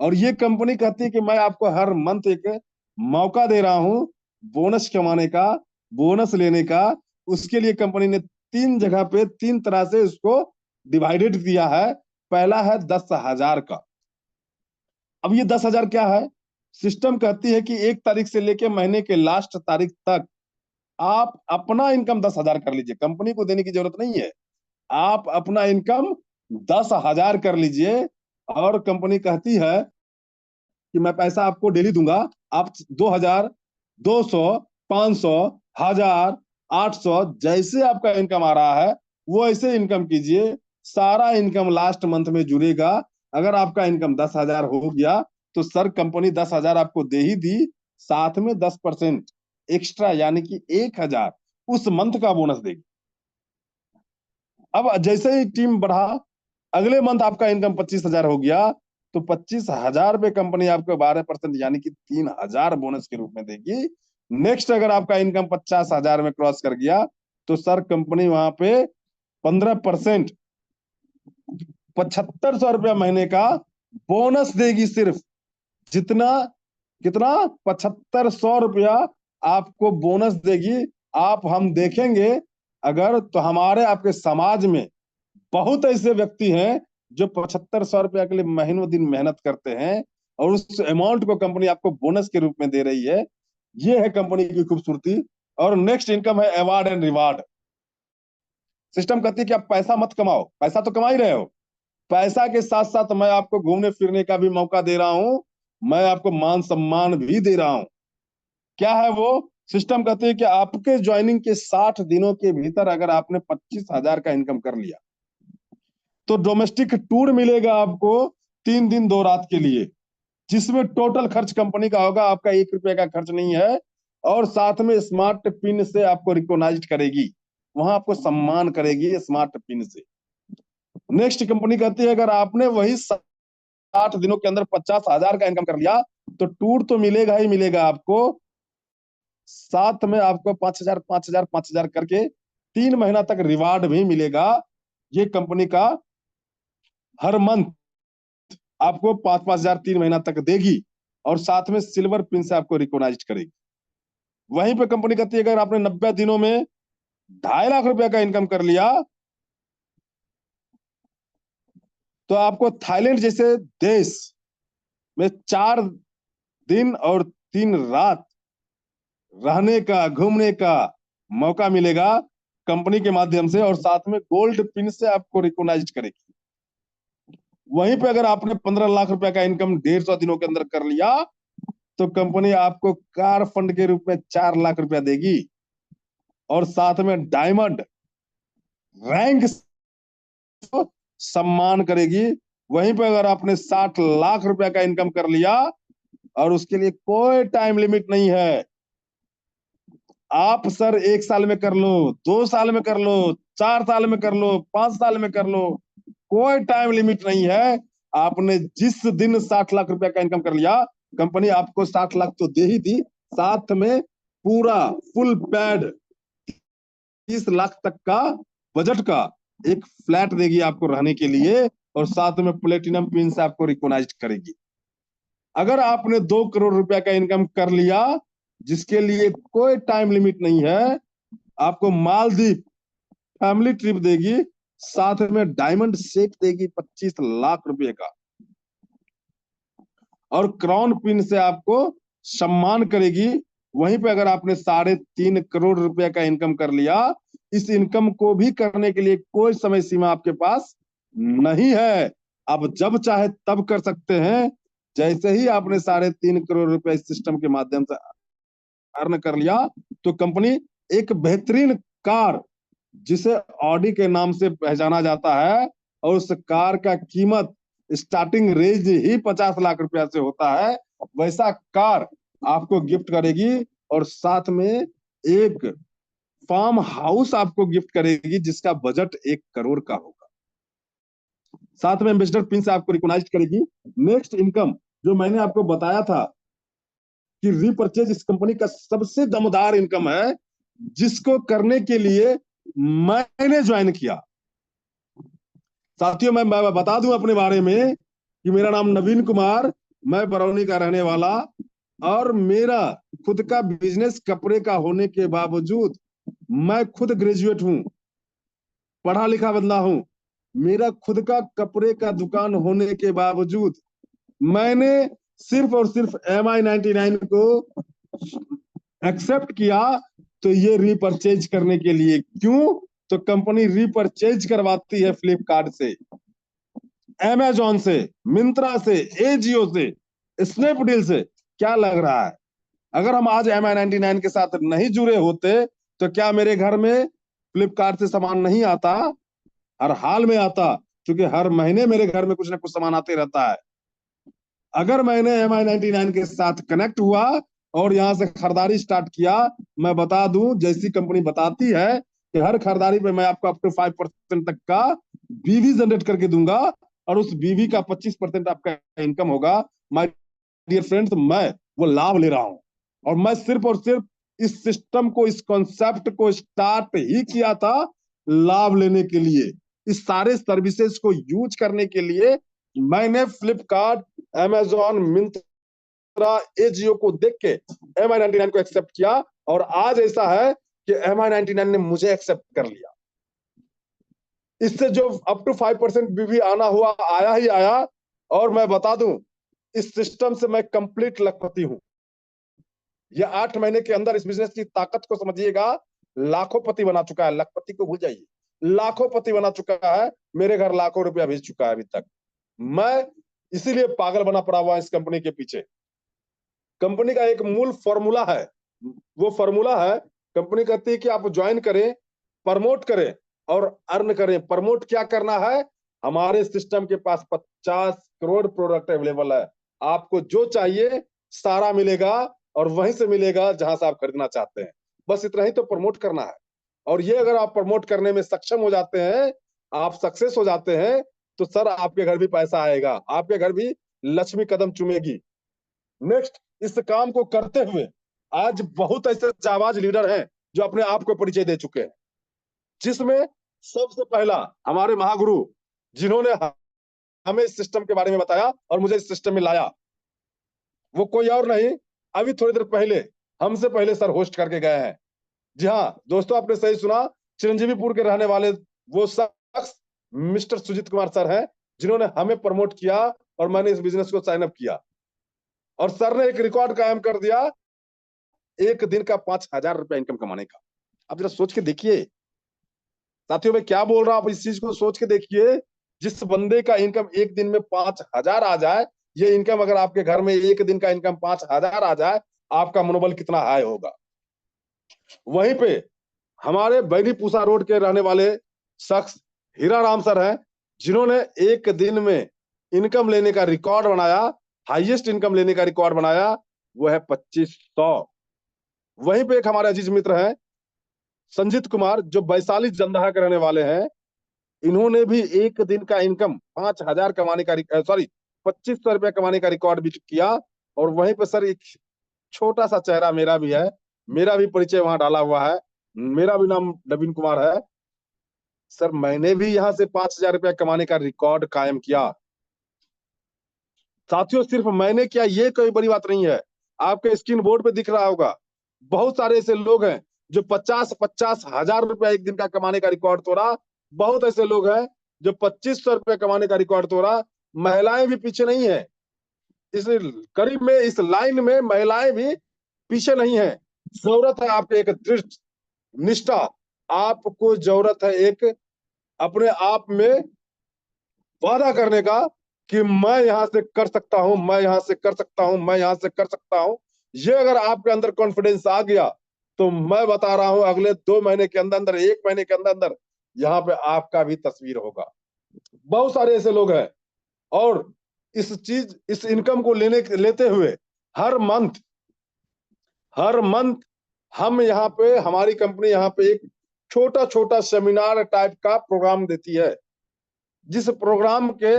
और ये कंपनी कहती है कि मैं आपको हर मंथ एक मौका दे रहा हूं बोनस कमाने का, बोनस लेने का। उसके लिए कंपनी ने 3 जगह पे 3 तरह से उसको डिवाइडेड किया है। पहला है 10,000 का। अब ये 10,000 क्या है, सिस्टम कहती है कि 1 तारीख से लेके महीने के लास्ट तारीख तक आप अपना इनकम 10,000 कर लीजिए, कंपनी को देने की जरूरत नहीं है। आप अपना इनकम 10,000 कर लीजिए। और कंपनी कहती है कि मैं पैसा आपको डेली दूंगा, आप 2,000, 200, 500, 1,000, 800 जैसे आपका इनकम आ रहा है, वो ऐसे इनकम कीजिए। सारा इनकम लास्ट मंथ में जुड़ेगा। अगर आपका इनकम 10,000 हो गया, तो सर कंपनी 10,000 आपको दे ही दी, साथ में 10% एक्स्ट्रा यानी कि 1,000 उस मंथ का बोनस देगी। अब जैसे ही टीम बढ़ा, अगले मंथ आपका इनकम 25,000 हो गया, तो 25,000 पे कंपनी आपको 12% यानी कि 3,000 बोनस के रूप में देगी। नेक्स्ट अगर आपका इनकम 50,000 में क्रॉस कर गया, तो सर कंपनी वहां पे 15%, 7,500 रुपया महीने का बोनस देगी सिर्फ। जितना, कितना, 7,500 रुपया आपको बोनस देगी। आप हम देखेंगे अगर, तो हमारे आपके समाज में बहुत ऐसे व्यक्ति हैं जो 7,500 रुपया के लिए महीनों दिन मेहनत करते हैं, और उस अमाउंट को कंपनी आपको बोनस के रूप में दे रही है। ये है कंपनी की खूबसूरती। और नेक्स्ट इनकम है अवार्ड एंड रिवार्ड। सिस्टम कहती है कि आप पैसा मत कमाओ, पैसा तो कमा ही रहे हो, पैसा के साथ साथ मैं आपको घूमने फिरने का भी मौका दे रहा हूं, मैं आपको मान सम्मान भी दे रहा हूं। क्या है वो, सिस्टम कहती है कि आपके ज्वाइनिंग के 60 दिनों के भीतर अगर आपने 25,000 का इनकम कर लिया, तो डोमेस्टिक टूर मिलेगा आपको 3 दिन 2 रात के लिए, जिसमें टोटल खर्च कंपनी का होगा, आपका 1 रुपए का खर्च नहीं है। और साथ में स्मार्ट पिन से आपको रिकॉग्नाइज करेगी, वहां आपको सम्मान करेगी स्मार्ट पिन से। नेक्स्ट कंपनी कहती है अगर आपने वही 60 दिनों के अंदर 50,000 का इनकम कर लिया, तो टूर तो मिलेगा ही मिलेगा आपको, साथ में आपको 5,000 5,000 5,000 करके 3 महीना तक रिवार्ड भी मिलेगा। ये कंपनी का हर मंथ आपको 5,000 3 महीना तक देगी, और साथ में सिल्वर पिन से आपको रिकॉग्नाइज करेगी। वहीं पे कंपनी कहती है अगर आपने 90 दिनों में 2.5 लाख रुपए का इनकम कर लिया, तो आपको थाईलैंड जैसे देश में 4 दिन और 3 रात रहने का, घूमने का मौका मिलेगा कंपनी के माध्यम से, और साथ में गोल्ड पिन से आपको रिकॉग्नाइज करेगी। वहीं पे अगर आपने 15 लाख रुपए का इनकम 150 दिनों के अंदर कर लिया, तो कंपनी आपको कार फंड के रूप में 4 लाख रुपया देगी और साथ में डायमंड रैंक सम्मान करेगी। वहीं पे अगर आपने 60 लाख रुपया का इनकम कर लिया और उसके लिए कोई टाइम लिमिट नहीं है, आप सर 1 साल में कर लो, 2 साल में कर लो, 4 साल में कर लो, 5 साल में कर लो, कोई टाइम लिमिट नहीं है। आपने जिस दिन 60 लाख रुपया का इनकम कर लिया, कंपनी आपको 60 लाख तो दे ही दी, साथ में पूरा फुल पैड 30 लाख तक का बजट का एक फ्लैट देगी आपको रहने के लिए और साथ में प्लेटिनम पिन से आपको रिकॉग्नाइज करेगी। अगर आपने 2 करोड़ रुपया का इनकम कर लिया जिसके लिए कोई टाइम लिमिट नहीं है, आपको मालदीव फैमिली ट्रिप देगी, साथ में डायमंड शेक देगी 25 लाख रुपए का और क्राउन पिन से आपको सम्मान करेगी। वहीं पे अगर आपने 3.5 करोड़ रुपए का इनकम कर लिया, इस इनकम को भी करने के लिए कोई समय सीमा आपके पास नहीं है, आप जब चाहे तब कर सकते हैं। जैसे ही आपने 3.5 करोड़ रुपए इस सिस्टम के माध्यम से अर्न कर लिया, तो कंपनी एक बेहतरीन कार जिसे ऑडी के नाम से पहचाना जाता है और उस कार का कीमत स्टार्टिंग रेंज ही 50 लाख रुपया से होता है, वैसा कार आपको गिफ्ट करेगी और साथ में एक फार्म हाउस आपको गिफ्ट करेगी जिसका बजट 1 करोड़ का होगा। साथ में एम्बेसडर पिन से आपको रिकॉग्नाइज करेगी। नेक्स्ट इनकम जो मैंने आपको बताया था कि रीपरचेज इस कंपनी का सबसे दमदार इनकम है, जिसको करने के लिए मैंने ज्वाइन किया। साथियों, मैं बता दूं अपने बारे में कि मेरा नाम नवीन कुमार, मैं बरौनी का रहने वाला और मेरा खुद का बिजनेस कपड़े का होने के बावजूद मैं खुद ग्रेजुएट हूं, पढ़ा लिखा बंदा हूं। मेरा खुद का कपड़े का दुकान होने के बावजूद मैंने सिर्फ और सिर्फ MI99 को एक्सेप्ट किया, तो ये रीपरचेज करने के लिए। क्यों? तो कंपनी रीपरचेज करवाती है फ्लिपकार्ट से, अमेजॉन से, मिंत्रा से, एजियो से, स्नैपडील से। क्या लग रहा है अगर हम आज MI99 के साथ नहीं जुड़े होते तो क्या मेरे घर में फ्लिपकार्ट से सामान नहीं आता? हर हाल में आता, क्योंकि हर महीने मेरे घर में कुछ ना कुछ सामान आते रहता है। अगर मैंने MI99 के साथ कनेक्ट हुआ और यहां से खरीदारी स्टार्ट किया, मैं बता दूं जैसी कंपनी बताती है कि हर खरीदारी पे मैं आपको अप टू 5% तक का बीवी जनरेट करके दूंगा और उस बीवी का 25% आपका इनकम होगा। माय डियर फ्रेंड्स, मैं वो लाभ ले रहा हूं और मैं सिर्फ और सिर्फ इस सिस्टम को, इस कॉन्सेप्ट को स्टार्ट ही किया था लाभ लेने के लिए, इस सारे सर्विसेज को यूज करने के लिए। मैंने फ्लिपकार्ट, अमेजॉन, मिंत्रा, एजियो को देख के MI99 को एक्सेप्ट किया और आज ऐसा है कि MI99 ने मुझे एक्सेप्ट कर लिया। इससे जो अप टू 5% बीवी आना हुआ, आया ही आया। और मैं बता दूं, इस सिस्टम से मैं कंप्लीट लखपति हूं। ये 8 महीने के अंदर इस बिजनेस की ताकत को समझिएगा, लाखों पति बना चुका है। लखपति को भूल जाइए, लाखों पति बना चुका है। मेरे घर लाखों रुपया भेज चुका है अभी तक। मैं इसीलिए पागल बना पड़ा हुआ इस कंपनी के पीछे। कंपनी का एक मूल फॉर्मूला है, वो फॉर्मूला है, कंपनी कहती है कि आप ज्वाइन करें, प्रमोट करें और अर्न करें। प्रमोट क्या करना है? हमारे सिस्टम के पास 50 करोड़ प्रोडक्ट अवेलेबल है, आपको जो चाहिए सारा मिलेगा और वहीं से मिलेगा जहां से आप खरीदना चाहते हैं। बस इतना ही तो प्रमोट करना है। और ये अगर आप प्रमोट करने में सक्षम हो जाते हैं, आप सक्सेस हो जाते हैं, तो सर आपके घर भी पैसा आएगा, आपके घर भी लक्ष्मी कदम चूमेगी। नेक्स्ट, इस काम को करते हुए आज बहुत ऐसे जाबाज लीडर हैं जो अपने आप को परिचय दे चुके हैं, जिसमें सबसे पहला हमारे महागुरु, जिन्होंने हमें इस सिस्टम के बारे में बताया और मुझे इस सिस्टम में लाया, वो कोई और नहीं, अभी थोड़ी देर पहले हमसे पहले सर होस्ट करके गए हैं। जी हाँ दोस्तों, आपने सही सुना, चिरंजीवीपुर के रहने वाले वो शख्स मिस्टर सुजीत कुमार सर हैं, जिन्होंने हमें प्रमोट किया और मैंने इस बिजनेस को साइन अप किया। और सर ने एक रिकॉर्ड कायम कर दिया, एक दिन का 5,000 रुपया इनकम कमाने का। आप जरा सोच के देखिए साथियों, मैं क्या बोल रहा हूं, आप इस चीज को सोच के देखिए। जिस बंदे का इनकम एक दिन में 5,000 आ जाए, ये इनकम अगर आपके घर में एक दिन का इनकम 5,000 आ जाए, आपका मनोबल कितना हाई होगा। वहीं पे हमारे बैनी पूसा रोड के रहने वाले शख्स हीरा राम सर हैं, जिन्होंने एक दिन में इनकम लेने का रिकॉर्ड बनाया, हाईएस्ट इनकम लेने का रिकॉर्ड बनाया, वो है 2500। वहीं पे एक हमारे अजीज मित्र हैं संजीत कुमार, जो वैशाली जंदाहा के रहने वाले हैं। इन्होंने भी एक दिन का इनकम 5,000 कमाने का, सॉरी 2,500 रुपया कमाने का रिकॉर्ड भी किया। और वहीं पे सर एक छोटा सा चेहरा मेरा भी है, मेरा भी परिचय वहां डाला हुआ है। मेरा भी नाम नवीन कुमार है। सर मैंने भी यहाँ से 5,000 रुपया कमाने का रिकॉर्ड कायम किया। साथियों सिर्फ मैंने किया ये कोई बड़ी बात नहीं है, आपके स्क्रीन बोर्ड पे दिख रहा होगा बहुत सारे ऐसे लोग हैं जो 50-50 हजार रुपया एक दिन का कमाने का रिकॉर्ड तोड़ा। बहुत ऐसे लोग हैं जो 2,500 रुपया कमाने का रिकॉर्ड तोड़ा। महिलाएं भी पीछे नहीं है, इस करीब में इस लाइन में महिलाएं भी पीछे नहीं है। जरूरत है आपके एक दृढ़ निष्ठा, आपको जरूरत है एक अपने आप में वादा करने का कि मैं यहां से कर सकता हूं, मैं यहां से कर सकता हूं, मैं यहां से कर सकता हूं। ये अगर आपके अंदर कॉन्फिडेंस आ गया तो मैं बता रहा हूं अगले 2 महीने के अंदर अंदर, 1 महीने के अंदर अंदर यहाँ पे आपका भी तस्वीर होगा। बहुत सारे ऐसे लोग हैं। और इस इनकम को लेते हुए हर मंथ हम यहाँ पे, हमारी कंपनी यहाँ पे एक छोटा छोटा सेमिनार टाइप का प्रोग्राम देती है, जिस प्रोग्राम के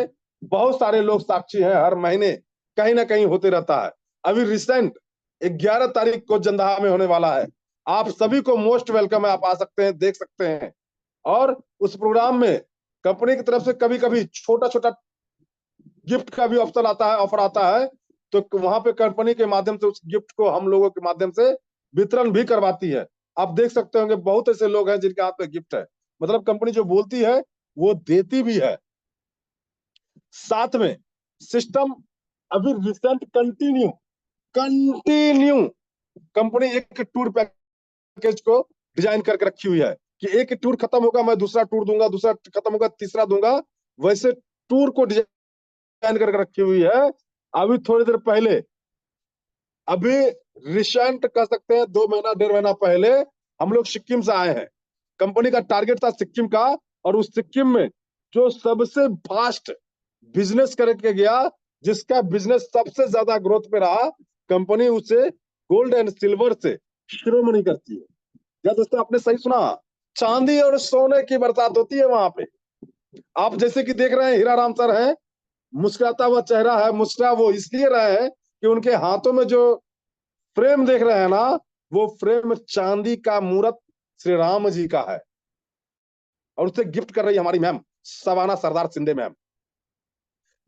बहुत सारे लोग साक्षी हैं। हर महीने कहीं ना कहीं होते रहता है। अभी रिसेंट 11 तारीख को जंदाहा में होने वाला है। आप सभी को मोस्ट वेलकम है, आप आ सकते हैं, देख सकते हैं। और उस प्रोग्राम में कंपनी की तरफ से कभी कभी छोटा छोटा गिफ्ट का भी ऑप्शन आता है, ऑफर आता है। तो वहां पे कंपनी के माध्यम से उस गिफ्ट को हम लोगों के माध्यम से वितरण भी करवाती है। आप देख सकते होंगे बहुत ऐसे लोग हैं जिनके हाथ में गिफ्ट है। मतलब कंपनी जो बोलती है वो देती भी है। साथ में सिस्टम अभी रिसेंट कंटिन्यू कंपनी एक टूर पैकेज को डिजाइन करके रखी हुई है कि एक टूर खत्म होगा मैं दूसरा टूर दूंगा, दूसरा खत्म होगा तीसरा दूंगा। वैसे टूर को डिजाइन करके रखी हुई है। अभी थोड़ी देर पहले, अभी रिसेंट कह सकते हैं 2 महीना 1.5 महीना पहले हम लोग सिक्किम से आए हैं। कंपनी का टारगेट था सिक्किम का, और उस सिक्किम में जो सबसे फास्ट बिजनेस करके गया, जिसका बिजनेस सबसे ज्यादा ग्रोथ पे रहा, कंपनी उसे गोल्ड एंड सिल्वर से शिरोमणि करती है। या दोस्तों आपने सही सुना, चांदी और सोने की बरसात होती है वहां पे। आप जैसे कि देख रहे हैं हीरा राम सर हैं, मुस्कुराता हुआ चेहरा है। मुस्कुरा वो इसलिए रहे हैं कि उनके हाथों में जो फ्रेम देख रहे हैं ना, वो फ्रेम चांदी का मूर्त श्री राम जी का है। और उसे गिफ्ट कर रही है हमारी मैम सवाना सरदार शिंदे मैम।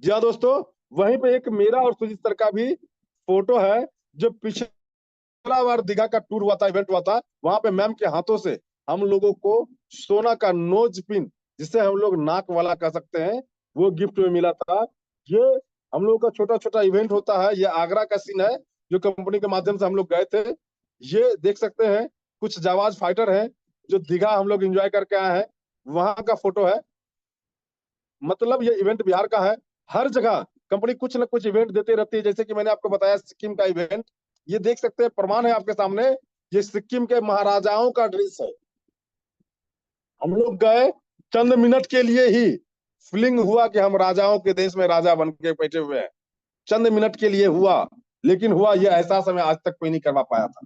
जी हाँ दोस्तों, वहीं पे एक मेरा और सुजीत सर का भी फोटो है, जो पिछला बार दीघा का टूर हुआ था, इवेंट हुआ था, वहां पे मैम के हाथों से हम लोगों को सोना का नोज पिन, जिसे हम लोग नाक वाला कह सकते हैं, वो गिफ्ट में मिला था। ये हम लोगों का छोटा छोटा इवेंट होता है। ये आगरा का सीन है जो कंपनी के माध्यम से हम लोग गए थे। ये देख सकते हैं कुछ जाबाज फाइटर हैं जो दीघा हम लोग एंजॉय करके आए हैं, वहां का फोटो है। मतलब ये इवेंट बिहार का है। हर जगह कंपनी कुछ ना कुछ इवेंट देते रहती है। जैसे कि मैंने आपको बताया सिक्किम का इवेंट, ये देख सकते हैं, प्रमाण है आपके सामने। ये सिक्किम के महाराजाओं का ड्रेस है। हम लोग गए, चंद मिनट के लिए ही फीलिंग हुआ कि हम राजाओं के देश में राजा बन के बैठे हुए हैं। चंद मिनट के लिए हुआ, लेकिन हुआ, ये एहसास हमें आज तक कोई नहीं करवा पाया था।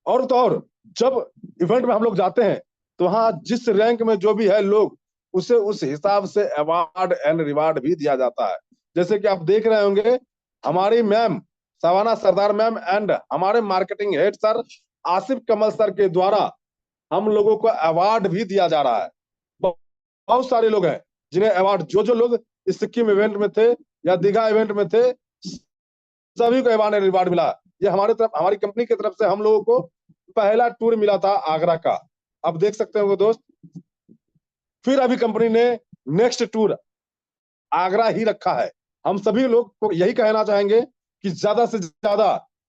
और तो और जब इवेंट में हम लोग जाते हैं तो वहां जिस रैंक में जो भी है लोग, उसे उस हिसाब से अवार्ड एंड रिवार्ड भी दिया जाता है। जैसे कि आप देख रहे होंगे हमारी ma'am Savana Sardar ma'am and हमारे marketing head sir Asif Kamal sir के द्वारा हम लोगों को अवार्ड भी दिया जा रहा है। बहुत सारे लोग हैं जिन्हें अवार्ड, जो जो लोग इस सिक्किम इवेंट में थे या दीघा इवेंट में थे, सभी को अवार्ड एंड रिवार्ड मिला। ये हमारे तरफ, हमारी कंपनी की तरफ से हम लोगों को पहला टूर मिला था आगरा का। अब देख सकते हो दोस्त, फिर अभी कंपनी ने नेक्स्ट टूर आगरा ही रखा है। हम सभी लोग को यही कहना चाहेंगे कि ज्यादा से ज्यादा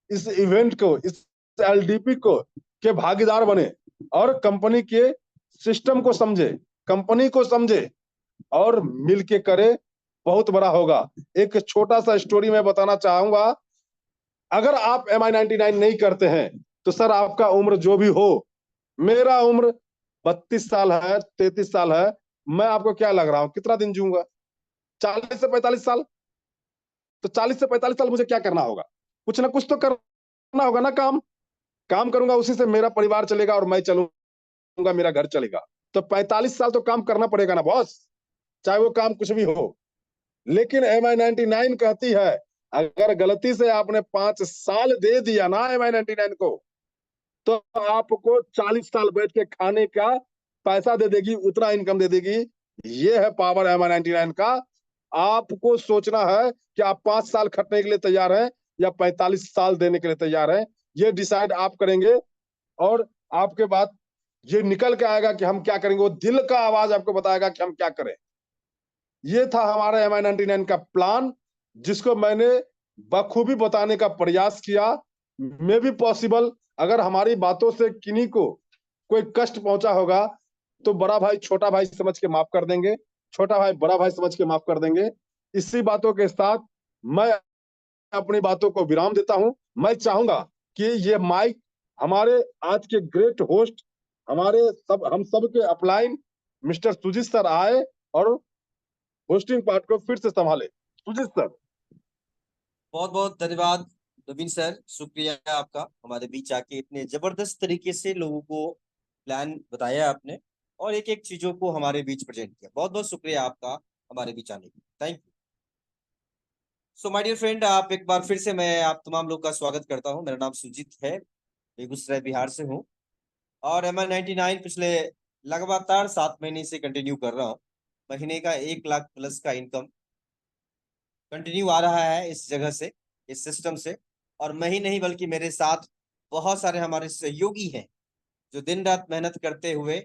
इस इवेंट को, इस एलडीपी को के भागीदार बने और कंपनी के सिस्टम को समझे, कंपनी को समझे और मिलके करे। बहुत बड़ा होगा। एक छोटा सा स्टोरी मैं बताना चाहूंगा। अगर आप MI99 नहीं करते हैं तो सर आपका उम्र जो भी हो, मेरा उम्र 32 साल है, 33 साल है, मैं आपको क्या लग रहा हूं कितना दिन जीऊंगा? 40 से 45 साल। तो 40 से 45 साल मुझे क्या करना होगा? कुछ ना कुछ तो करना होगा ना। काम काम करूंगा, उसी से मेरा परिवार चलेगा और मैं चलूंगा, मेरा घर चलेगा। तो 45 साल तो काम करना पड़ेगा ना बॉस, चाहे वो काम कुछ भी हो। लेकिन MI99 कहती है, अगर गलती से आपने 5 साल दे दिया ना MI99 को, तो आपको 40 साल बैठ के खाने का पैसा दे देगी, उतना इनकम दे देगी। ये है पावर MI99 का। आपको सोचना है कि आप 5 साल खटने के लिए तैयार हैं या 45 साल देने के लिए तैयार हैं। ये डिसाइड आप करेंगे और आपके बाद ये निकल के आएगा कि हम क्या करेंगे। वो दिल का आवाज आपको बताएगा कि हम क्या करें। ये था हमारा MI99 का प्लान, जिसको मैंने बखूबी बताने का प्रयास किया। मे भी पॉसिबल, अगर हमारी बातों से किन्हीं को कोई कष्ट पहुंचा होगा तो बड़ा भाई छोटा भाई समझ के माफ कर देंगे, छोटा भाई बड़ा भाई समझ के माफ कर देंगे। इसी बातों के साथ मैं अपनी बातों को विराम देता हूं। मैं चाहूंगा कि ये माइक हमारे आज के ग्रेट होस्ट, हमारे हम सब के अपलाइन मिस्टर सुजीत सर आए और होस्टिंग पार्ट को फिर से संभाले। सुजीत सर। बहुत बहुत धन्यवाद नवीन सर, शुक्रिया आपका हमारे बीच आके इतने जबरदस्त तरीके से लोगों को प्लान बताया आपने और एक एक चीजों को हमारे बीच प्रेजेंट किया। बहुत बहुत शुक्रिया आपका हमारे बीच आने के लिए। Thank you. So my dear friend, आप एक बार फिर से मैं आप तमाम लोग का स्वागत करता हूं। मेरा नाम सुजीत है, बेगूसराय बिहार से हूं और MI99 पिछले लगातार 7 महीने से कंटिन्यू कर रहा हूं। महीने का 1 लाख प्लस का इनकम कंटिन्यू आ रहा है इस जगह से, इस सिस्टम से। और मैं ही नहीं बल्कि मेरे साथ बहुत सारे हमारे सहयोगी हैं जो दिन रात मेहनत करते हुए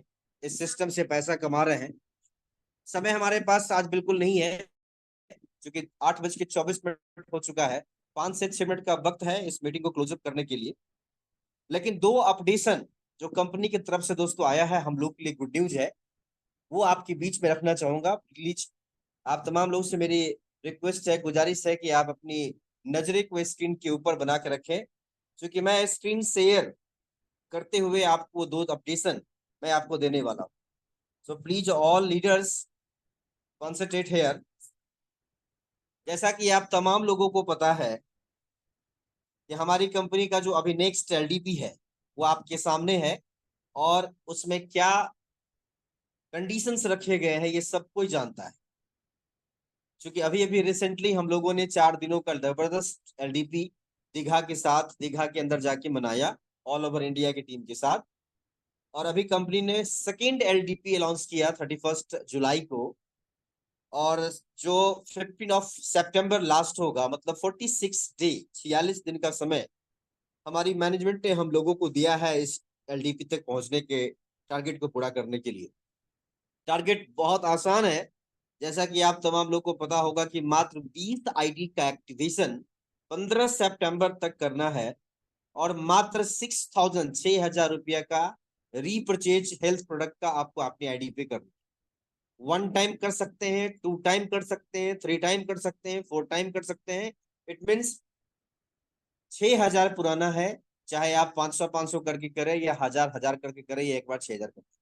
इस सिस्टम से पैसा कमा रहे हैं। समय हमारे पास आज बिल्कुल नहीं है क्योंकि 8:24 हो चुका है। 5 से 6 मिनट का वक्त है इस मीटिंग को क्लोजअप करने के लिए। लेकिन दो अपडेशन जो कंपनी की तरफ से दोस्तों आया है, हम लोग के लिए गुड न्यूज है, वो आपके बीच में रखना चाहूंगा। प्लीज आप तमाम लोगों से मेरी रिक्वेस्ट है, गुजारिश है कि आप अपनी नजरें को स्क्रीन के ऊपर बना के रखें, क्योंकि मैं स्क्रीन शेयर करते हुए आपको दो अपडेशन मैं आपको देने वाला हूं। So please all leaders concentrate here. जैसा कि आप तमाम लोगों को पता है कि हमारी कंपनी का जो अभी नेक्स्ट LDP है वो आपके सामने है और उसमें क्या कंडीशंस रखे गए हैं ये सब कोई जानता है। क्योंकि अभी अभी रिसेंटली हम लोगों ने 4 दिनों का जबरदस्त LDP दीघा के साथ, दीघा के अंदर जाके मनाया ऑल ओवर इंडिया की टीम के साथ। और अभी कंपनी ने सेकेंड LDP अनाउंस किया 31 जुलाई को, और जो 15 सितंबर लास्ट होगा, मतलब 46 डे, 46 दिन का समय हमारी मैनेजमेंट ने हम लोगों को दिया है इस LDP तक पहुंचने के टारगेट को पूरा करने के लिए। टारगेट बहुत आसान है। जैसा कि आप तमाम लोग को पता होगा कि मात्र 20 ID का एक्टिवेशन 15 सितंबर तक करना है और मात्र 6,000 रुपया का रीपरचेज हेल्थ प्रोडक्ट का आपको अपनी ID पे करना। 1 टाइम कर सकते हैं, 2 टाइम कर सकते हैं, 3 टाइम कर सकते हैं, 4 टाइम कर सकते हैं। इट मीन्स 6,000 पुराना है, चाहे आप 500 करके करें या 1,000 करके करें या एक बार 6,000 करके,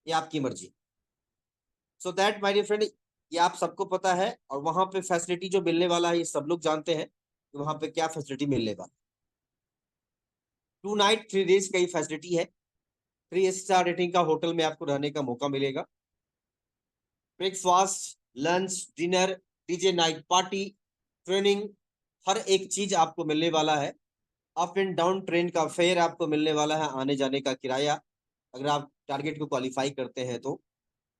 ये आपकी मर्जी। So that my dear friend, ये आप सबको पता है। और वहां पे फैसिलिटी जो मिलने वाला है ये सब लोग जानते हैं कि वहां पे क्या फैसिलिटी मिलने वाला। 2 नाइट 3 डेज का ये फैसिलिटी है। 3 स्टार रेटिंग का होटल में आपको रहने का मौका मिलेगा। Breakfast, lunch, dinner, DJ night party, training, हर एक चीज आपको मिलने वाला है। अप एंड डाउन ट्रेन का फेयर आपको मिलने वाला है, आने जाने का किराया अगर आप टारगेट को क्वालिफाई करते हैं तो।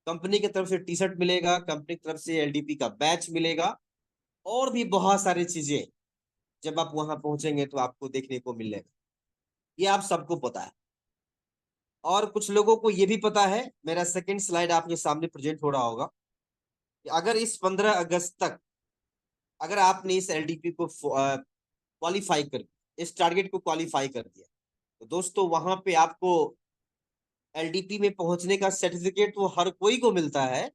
कंपनी की तरफ से T-शर्ट मिलेगा, कंपनी की तरफ से LDP का बैच मिलेगा और भी बहुत सारी चीजें जब आप वहां पहुंचेंगे तो आपको देखने को मिलेगा। ये आप सबको पता है। और कुछ लोगों को ये भी पता है, मेरा सेकंड स्लाइड आपके सामने प्रेजेंट हो रहा होगा, कि अगर इस 15 अगस्त तक अगर आपने इस LDP को क्वालिफाई कर, इस टारगेट को क्वालिफाई कर दिया, तो दोस्तों वहां पे आपको LDP में पहुंचने का सर्टिफिकेट वो हर कोई को मिलता है।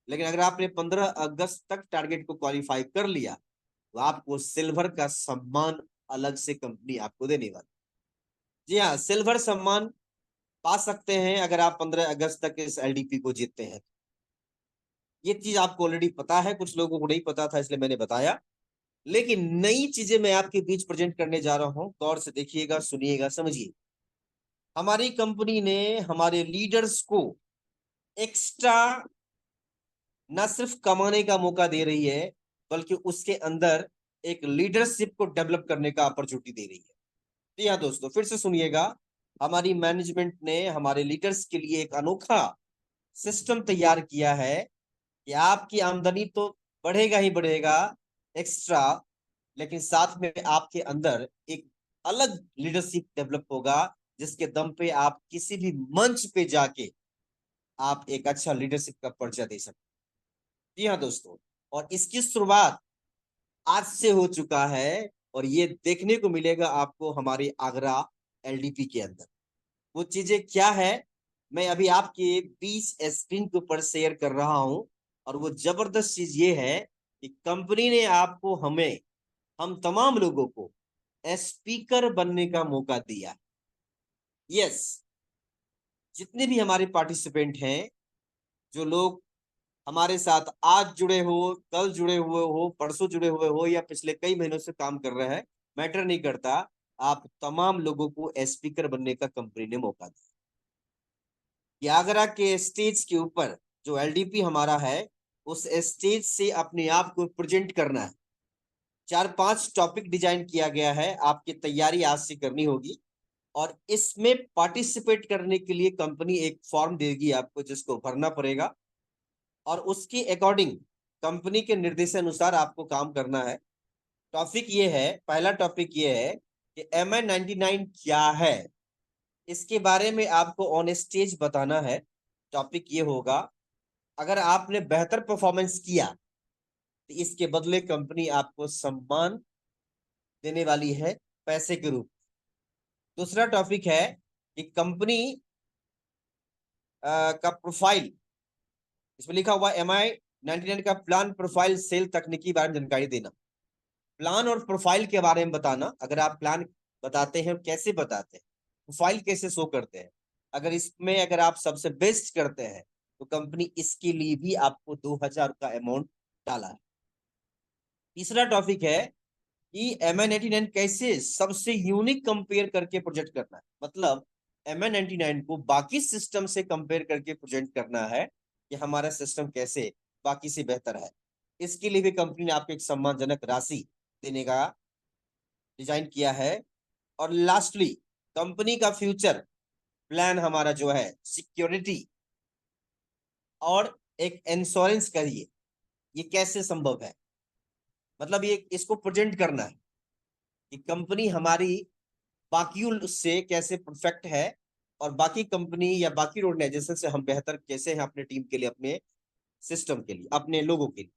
लेकिन अगर आपने 15 अगस्त तक टारगेट को क्वालिफाई कर लिया तो आपको सिल्वर का सम्मान अलग से कंपनी आपको देने वाली। जी हाँ, सिल्वर सम्मान पा सकते हैं अगर आप 15 अगस्त तक इस एलडीपी को जीतते हैं। ये चीज आपको ऑलरेडी पता है, कुछ लोगों को नहीं पता था इसलिए मैंने बताया। लेकिन नई चीजें मैं आपके बीच प्रेजेंट करने जा रहा हूं, गौर से देखिएगा, सुनिएगा, समझिए। हमारी कंपनी ने हमारे लीडर्स को एक्स्ट्रा न सिर्फ कमाने का मौका दे रही है, बल्कि उसके अंदर एक लीडरशिप को डेवलप करने का अपॉर्चुनिटी दे रही है। जी हाँ दोस्तों, फिर से सुनिएगा। हमारी मैनेजमेंट ने हमारे लीडर्स के लिए एक अनोखा सिस्टम तैयार किया है कि आपकी आमदनी तो बढ़ेगा ही बढ़ेगा एक्स्ट्रा, लेकिन साथ में आपके अंदर एक अलग लीडरशिप डेवलप होगा, जिसके दम पे आप किसी भी मंच पे जाके आप एक अच्छा लीडरशिप का परिचय दे सकते हैं। जी हाँ दोस्तों, और इसकी शुरुआत आज से हो चुका है और ये देखने को मिलेगा आपको हमारे आगरा एलडीपी के अंदर। वो चीजें क्या है, मैं अभी आपके बीच स्क्रीन के ऊपर शेयर कर रहा हूं। और वो जबरदस्त चीज ये है कि कंपनी ने आपको, हमें, हम तमाम लोगों को स्पीकर बनने का मौका दिया। यस, जितने भी हमारे पार्टिसिपेंट हैं, जो लोग हमारे साथ आज जुड़े हो, कल जुड़े हुए हो, परसों जुड़े हुए हो, या पिछले कई महीनों से काम कर रहे हैं, मैटर नहीं करता, आप तमाम लोगों को स्पीकर बनने का कंपनी ने मौका दिया। कि आगरा के स्टेज के ऊपर जो एलडीपी हमारा है, उस स्टेज से अपने आप को प्रेजेंट करना है। 4-5 टॉपिक डिजाइन किया गया है, आपकी तैयारी आज से करनी होगी। और इसमें पार्टिसिपेट करने के लिए कंपनी एक फॉर्म देगी आपको, जिसको भरना पड़ेगा और उसके अकॉर्डिंग कंपनी के निर्देशानुसार आपको काम करना है। टॉपिक ये है, पहला टॉपिक ये है कि MI99 क्या है, इसके बारे में आपको ऑन स्टेज बताना है। टॉपिक ये होगा, अगर आपने बेहतर परफॉर्मेंस किया तो इसके बदले कंपनी आपको सम्मान देने वाली है, पैसे के रूप। दूसरा टॉपिक है कि कंपनी का प्रोफाइल, इसमें लिखा हुआ MI99 का प्लान, प्रोफाइल, सेल, तकनीकी बारे में जानकारी देना। प्लान और प्रोफाइल के बारे में बताना। अगर आप प्लान बताते हैं, कैसे बताते हैं, प्रोफाइल कैसे शो करते हैं, अगर आप सबसे बेस्ट करते हैं तो कंपनी इसके लिए भी आपको 2000 का अमाउंट डाला है। तीसरा टॉपिक है कि MI99 कैसे सबसे यूनिक कंपेयर करके प्रोजेक्ट करना है। मतलब MI99 को बाकी सिस्टम से कंपेयर करके प्रेजेंट करना है कि हमारा सिस्टम कैसे बाकी से बेहतर है। इसके लिए भी कंपनी ने आपको एक सम्मानजनक राशि देने का डिजाइन किया है। और लास्टली, कंपनी का फ्यूचर प्लान हमारा जो है, सिक्योरिटी और एक इंश्योरेंस करिए, ये कैसे संभव है। मतलब ये इसको प्रेजेंट करना है कि कंपनी हमारी बाकियों से कैसे परफेक्ट है, और बाकी कंपनी या बाकी ऑर्गेनाइजेशन से हम बेहतर कैसे हैं अपने टीम के लिए, अपने सिस्टम के लिए, अपने लोगों के लिए।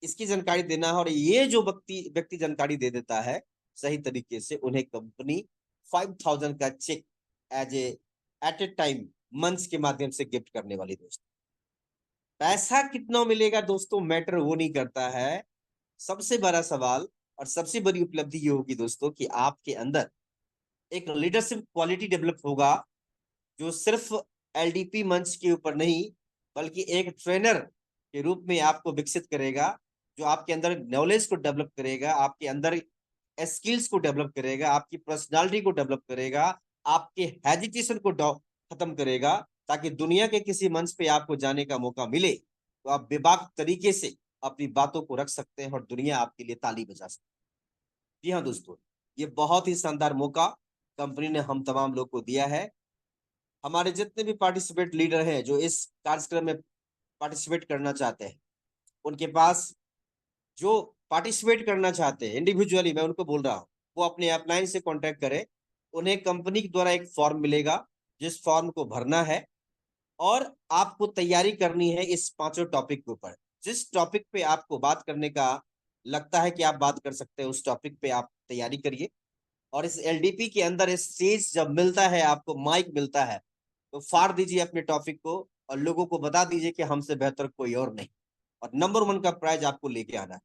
इसकी जानकारी देना है। और ये जो व्यक्ति व्यक्ति जानकारी दे देता है सही तरीके से, उन्हें कंपनी 5000 का cheque at a time months के माध्यम से गिफ्ट करने वाली। दोस्तों, पैसा कितना मिलेगा दोस्तों, मैटर वो नहीं करता है। सबसे बड़ा सवाल और सबसे बड़ी उपलब्धि ये होगी दोस्तों कि आपके अंदर एक लीडरशिप क्वालिटी डेवलप होगा, जो सिर्फ एलडीपी मंच के ऊपर नहीं, बल्कि एक ट्रेनर के रूप में आपको विकसित करेगा, जो आपके अंदर नॉलेज को डेवलप करेगा, आपके अंदर स्किल्स को डेवलप करेगा, आपकी पर्सनालिटी को डेवलप करेगा, आपके हेजिटेशन को खत्म करेगा, ताकि दुनिया के किसी मंच पे आपको जाने का मौका मिले तो आप बेबाक तरीके से अपनी बातों को रख सकते हैं और दुनिया आपके लिए ताली बजा सकती है। जी हाँ दोस्तों, ये बहुत ही शानदार मौका कंपनी ने हम तमाम लोग को दिया है। हमारे जितने भी पार्टिसिपेट लीडर हैं जो इस कार्यक्रम में पार्टिसिपेट करना चाहते हैं, उनके पास, जो पार्टिसिपेट करना चाहते हैं इंडिविजुअली, मैं उनको बोल रहा हूँ, वो अपने अपलाइन से कांटेक्ट करें। उन्हें कंपनी के द्वारा एक फॉर्म मिलेगा, जिस फॉर्म को भरना है और आपको तैयारी करनी है इस पांचों टॉपिक के ऊपर। जिस टॉपिक पे आपको बात करने का लगता है कि आप बात कर सकते हैं, उस टॉपिक पे आप तैयारी करिए। और इस एलडीपी के अंदर इस स्टेज जब मिलता है, आपको माइक मिलता है, तो फाड़ दीजिए अपने टॉपिक को और लोगों को बता दीजिए कि हमसे बेहतर कोई और नहीं, और नंबर 1 का प्राइज आपको लेके आना है।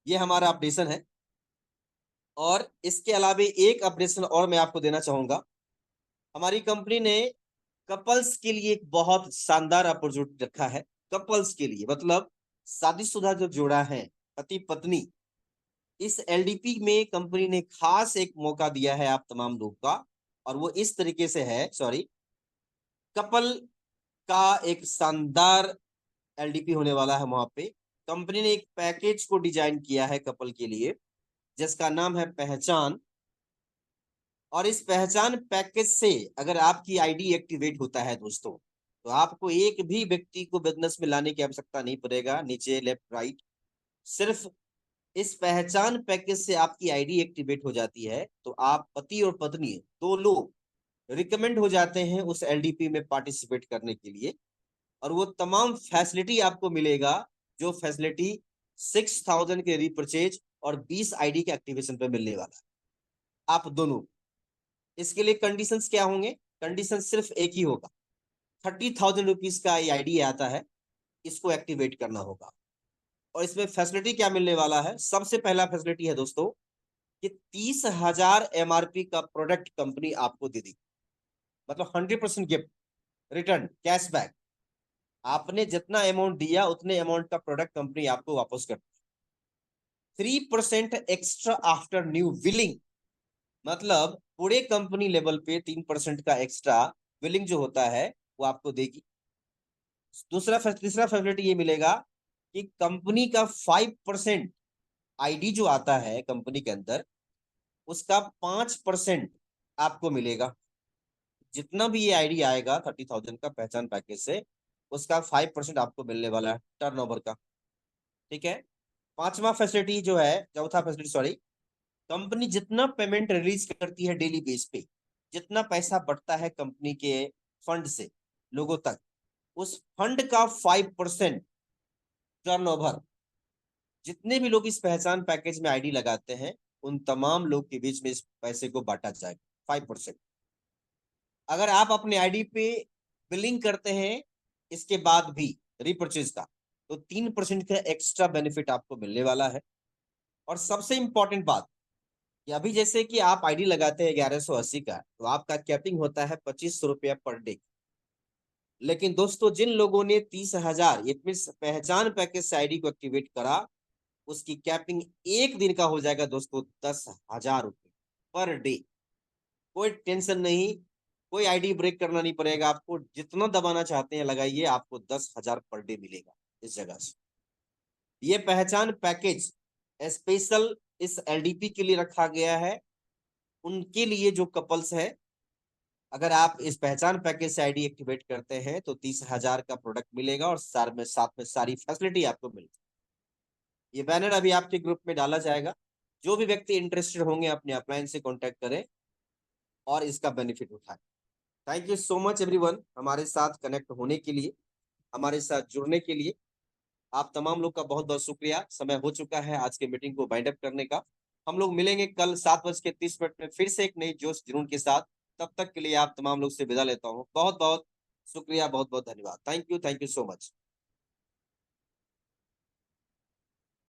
ये हमारा अपडेशन है। और इसके अलावे एक अपडेशन और मैं आपको देना चाहूंगा। हमारी कंपनी ने कपल्स के लिए एक बहुत शानदार अपॉर्चुनिटी रखा है। कपल्स के लिए मतलब शादीशुदा जो जोड़ा है, पति पत्नी, इस एलडीपी में कंपनी ने खास एक मौका दिया है आप तमाम लोग का। और वो इस तरीके से है, सॉरी, कपल का एक शानदार एलडीपी होने वाला है। वहां पे कंपनी ने एक पैकेज को डिजाइन किया है कपल के लिए, जिसका नाम है पहचान। और इस पहचान पैकेज से अगर आपकी आईडी एक्टिवेट होता है दोस्तों, तो आपको एक भी व्यक्ति को बिजनेस में लाने की आवश्यकता नहीं पड़ेगा, नीचे लेफ्ट राइट। सिर्फ इस पहचान पैकेज से आपकी आईडी एक्टिवेट हो जाती है, तो आप पति और पत्नी दो लोग रिकमेंड हो जाते हैं उस एलडीपी में पार्टिसिपेट करने के लिए। और वो तमाम फैसिलिटी आपको मिलेगा, जो फैसिलिटी 6000 के रिपर्चेज और 20 आईडी के एक्टिवेशन पे मिलने वाला है आप दोनों। इसके लिए कंडीशंस क्या होंगे? कंडीशन सिर्फ एक ही होगा, 30,000 रुपीज का ये आईडी आता है, इसको एक्टिवेट करना होगा। और इसमें फैसिलिटी क्या मिलने वाला है? सबसे पहला फैसिलिटी है दोस्तों कि 30,000 एमआरपी का प्रोडक्ट कंपनी आपको दे देगी। मतलब 100% गिफ्ट, रिटर्न, कैशबैक। आपने जितना अमाउंट दिया उतने अमाउंट का प्रोडक्ट कंपनी आपको वापस कर 3% एक्स्ट्रा आफ्टर न्यू बिलिंग। मतलब पूरे कंपनी लेवल पे 3% का एक्स्ट्रा बिलिंग जो होता है वो आपको देगी। तीसरा फैसिलिटी ये मिलेगा कि कंपनी का 5% आईडी जो आता है कंपनी के अंदर, उसका 5% आपको मिलेगा। जितना भी ये आईडी आएगा 30,000 का पहचान पैकेज से, उसका 5% आपको मिलने वाला है टर्नओवर का। ठीक है। पांचवा फैसिलिटी जो है, चौथा फैसिलिटी सॉरी, कंपनी जितना पेमेंट रिलीज करती है डेली बेस पे, जितना पैसा बढ़ता है कंपनी के फंड से लोगों तक, उस फंड का 5% टर्नओवर जितने भी लोग इस पहचान पैकेज में आईडी लगाते हैं, उन तमाम लोग के बीच में इस पैसे को बांटा जाएगा 5%। अगर आप अपने आईडी पे बिलिंग करते हैं इसके बाद भी रिपर्चेज का, तो 3% का एक्स्ट्रा बेनिफिट आपको मिलने वाला है। और सबसे इंपॉर्टेंट बात कि अभी जैसे कि आप आईडी लगाते हैं 1180 का, तो आपका कैपिंग होता है 2500 रुपया पर डे। लेकिन दोस्तों जिन लोगों ने 30,000 पहचान पैकेज से आईडी को एक्टिवेट करा, उसकी कैपिंग एक दिन का हो जाएगा दोस्तों 10,000 रुपये पर डे। कोई टेंशन नहीं, कोई आईडी ब्रेक करना नहीं पड़ेगा आपको, जितना दबाना चाहते हैं लगाइए, आपको 10,000 पर डे मिलेगा इस जगह से। ये पहचान पैकेज स्पेशल इस एलडीपी के लिए रखा गया है, उनके लिए जो कपल्स है। अगर आप इस पहचान पैकेज से आईडी एक्टिवेट करते हैं तो 30,000 का प्रोडक्ट मिलेगा और साथ में सारी फैसिलिटी आपको मिलेगी। ये बैनर अभी आपके ग्रुप में डाला जाएगा। जो भी व्यक्ति इंटरेस्टेड होंगे अपने अपलाइन से कॉन्टेक्ट करें और इसका बेनिफिट उठाएं। Thank you so much everyone, हमारे साथ कनेक्ट होने के लिए, हमारे साथ जुड़ने के लिए। आप तमाम लोग का बहुत बहुत शुक्रिया। समय हो चुका है आज के मीटिंग को वाइंड अप करने का। हम लोग मिलेंगे कल 7:30 में फिर से एक नई जोश जुनून के साथ। तब तक के लिए आप तमाम लोग से विदा लेता हूँ। बहुत बहुत शुक्रिया, बहुत बहुत धन्यवाद। Thank you so much.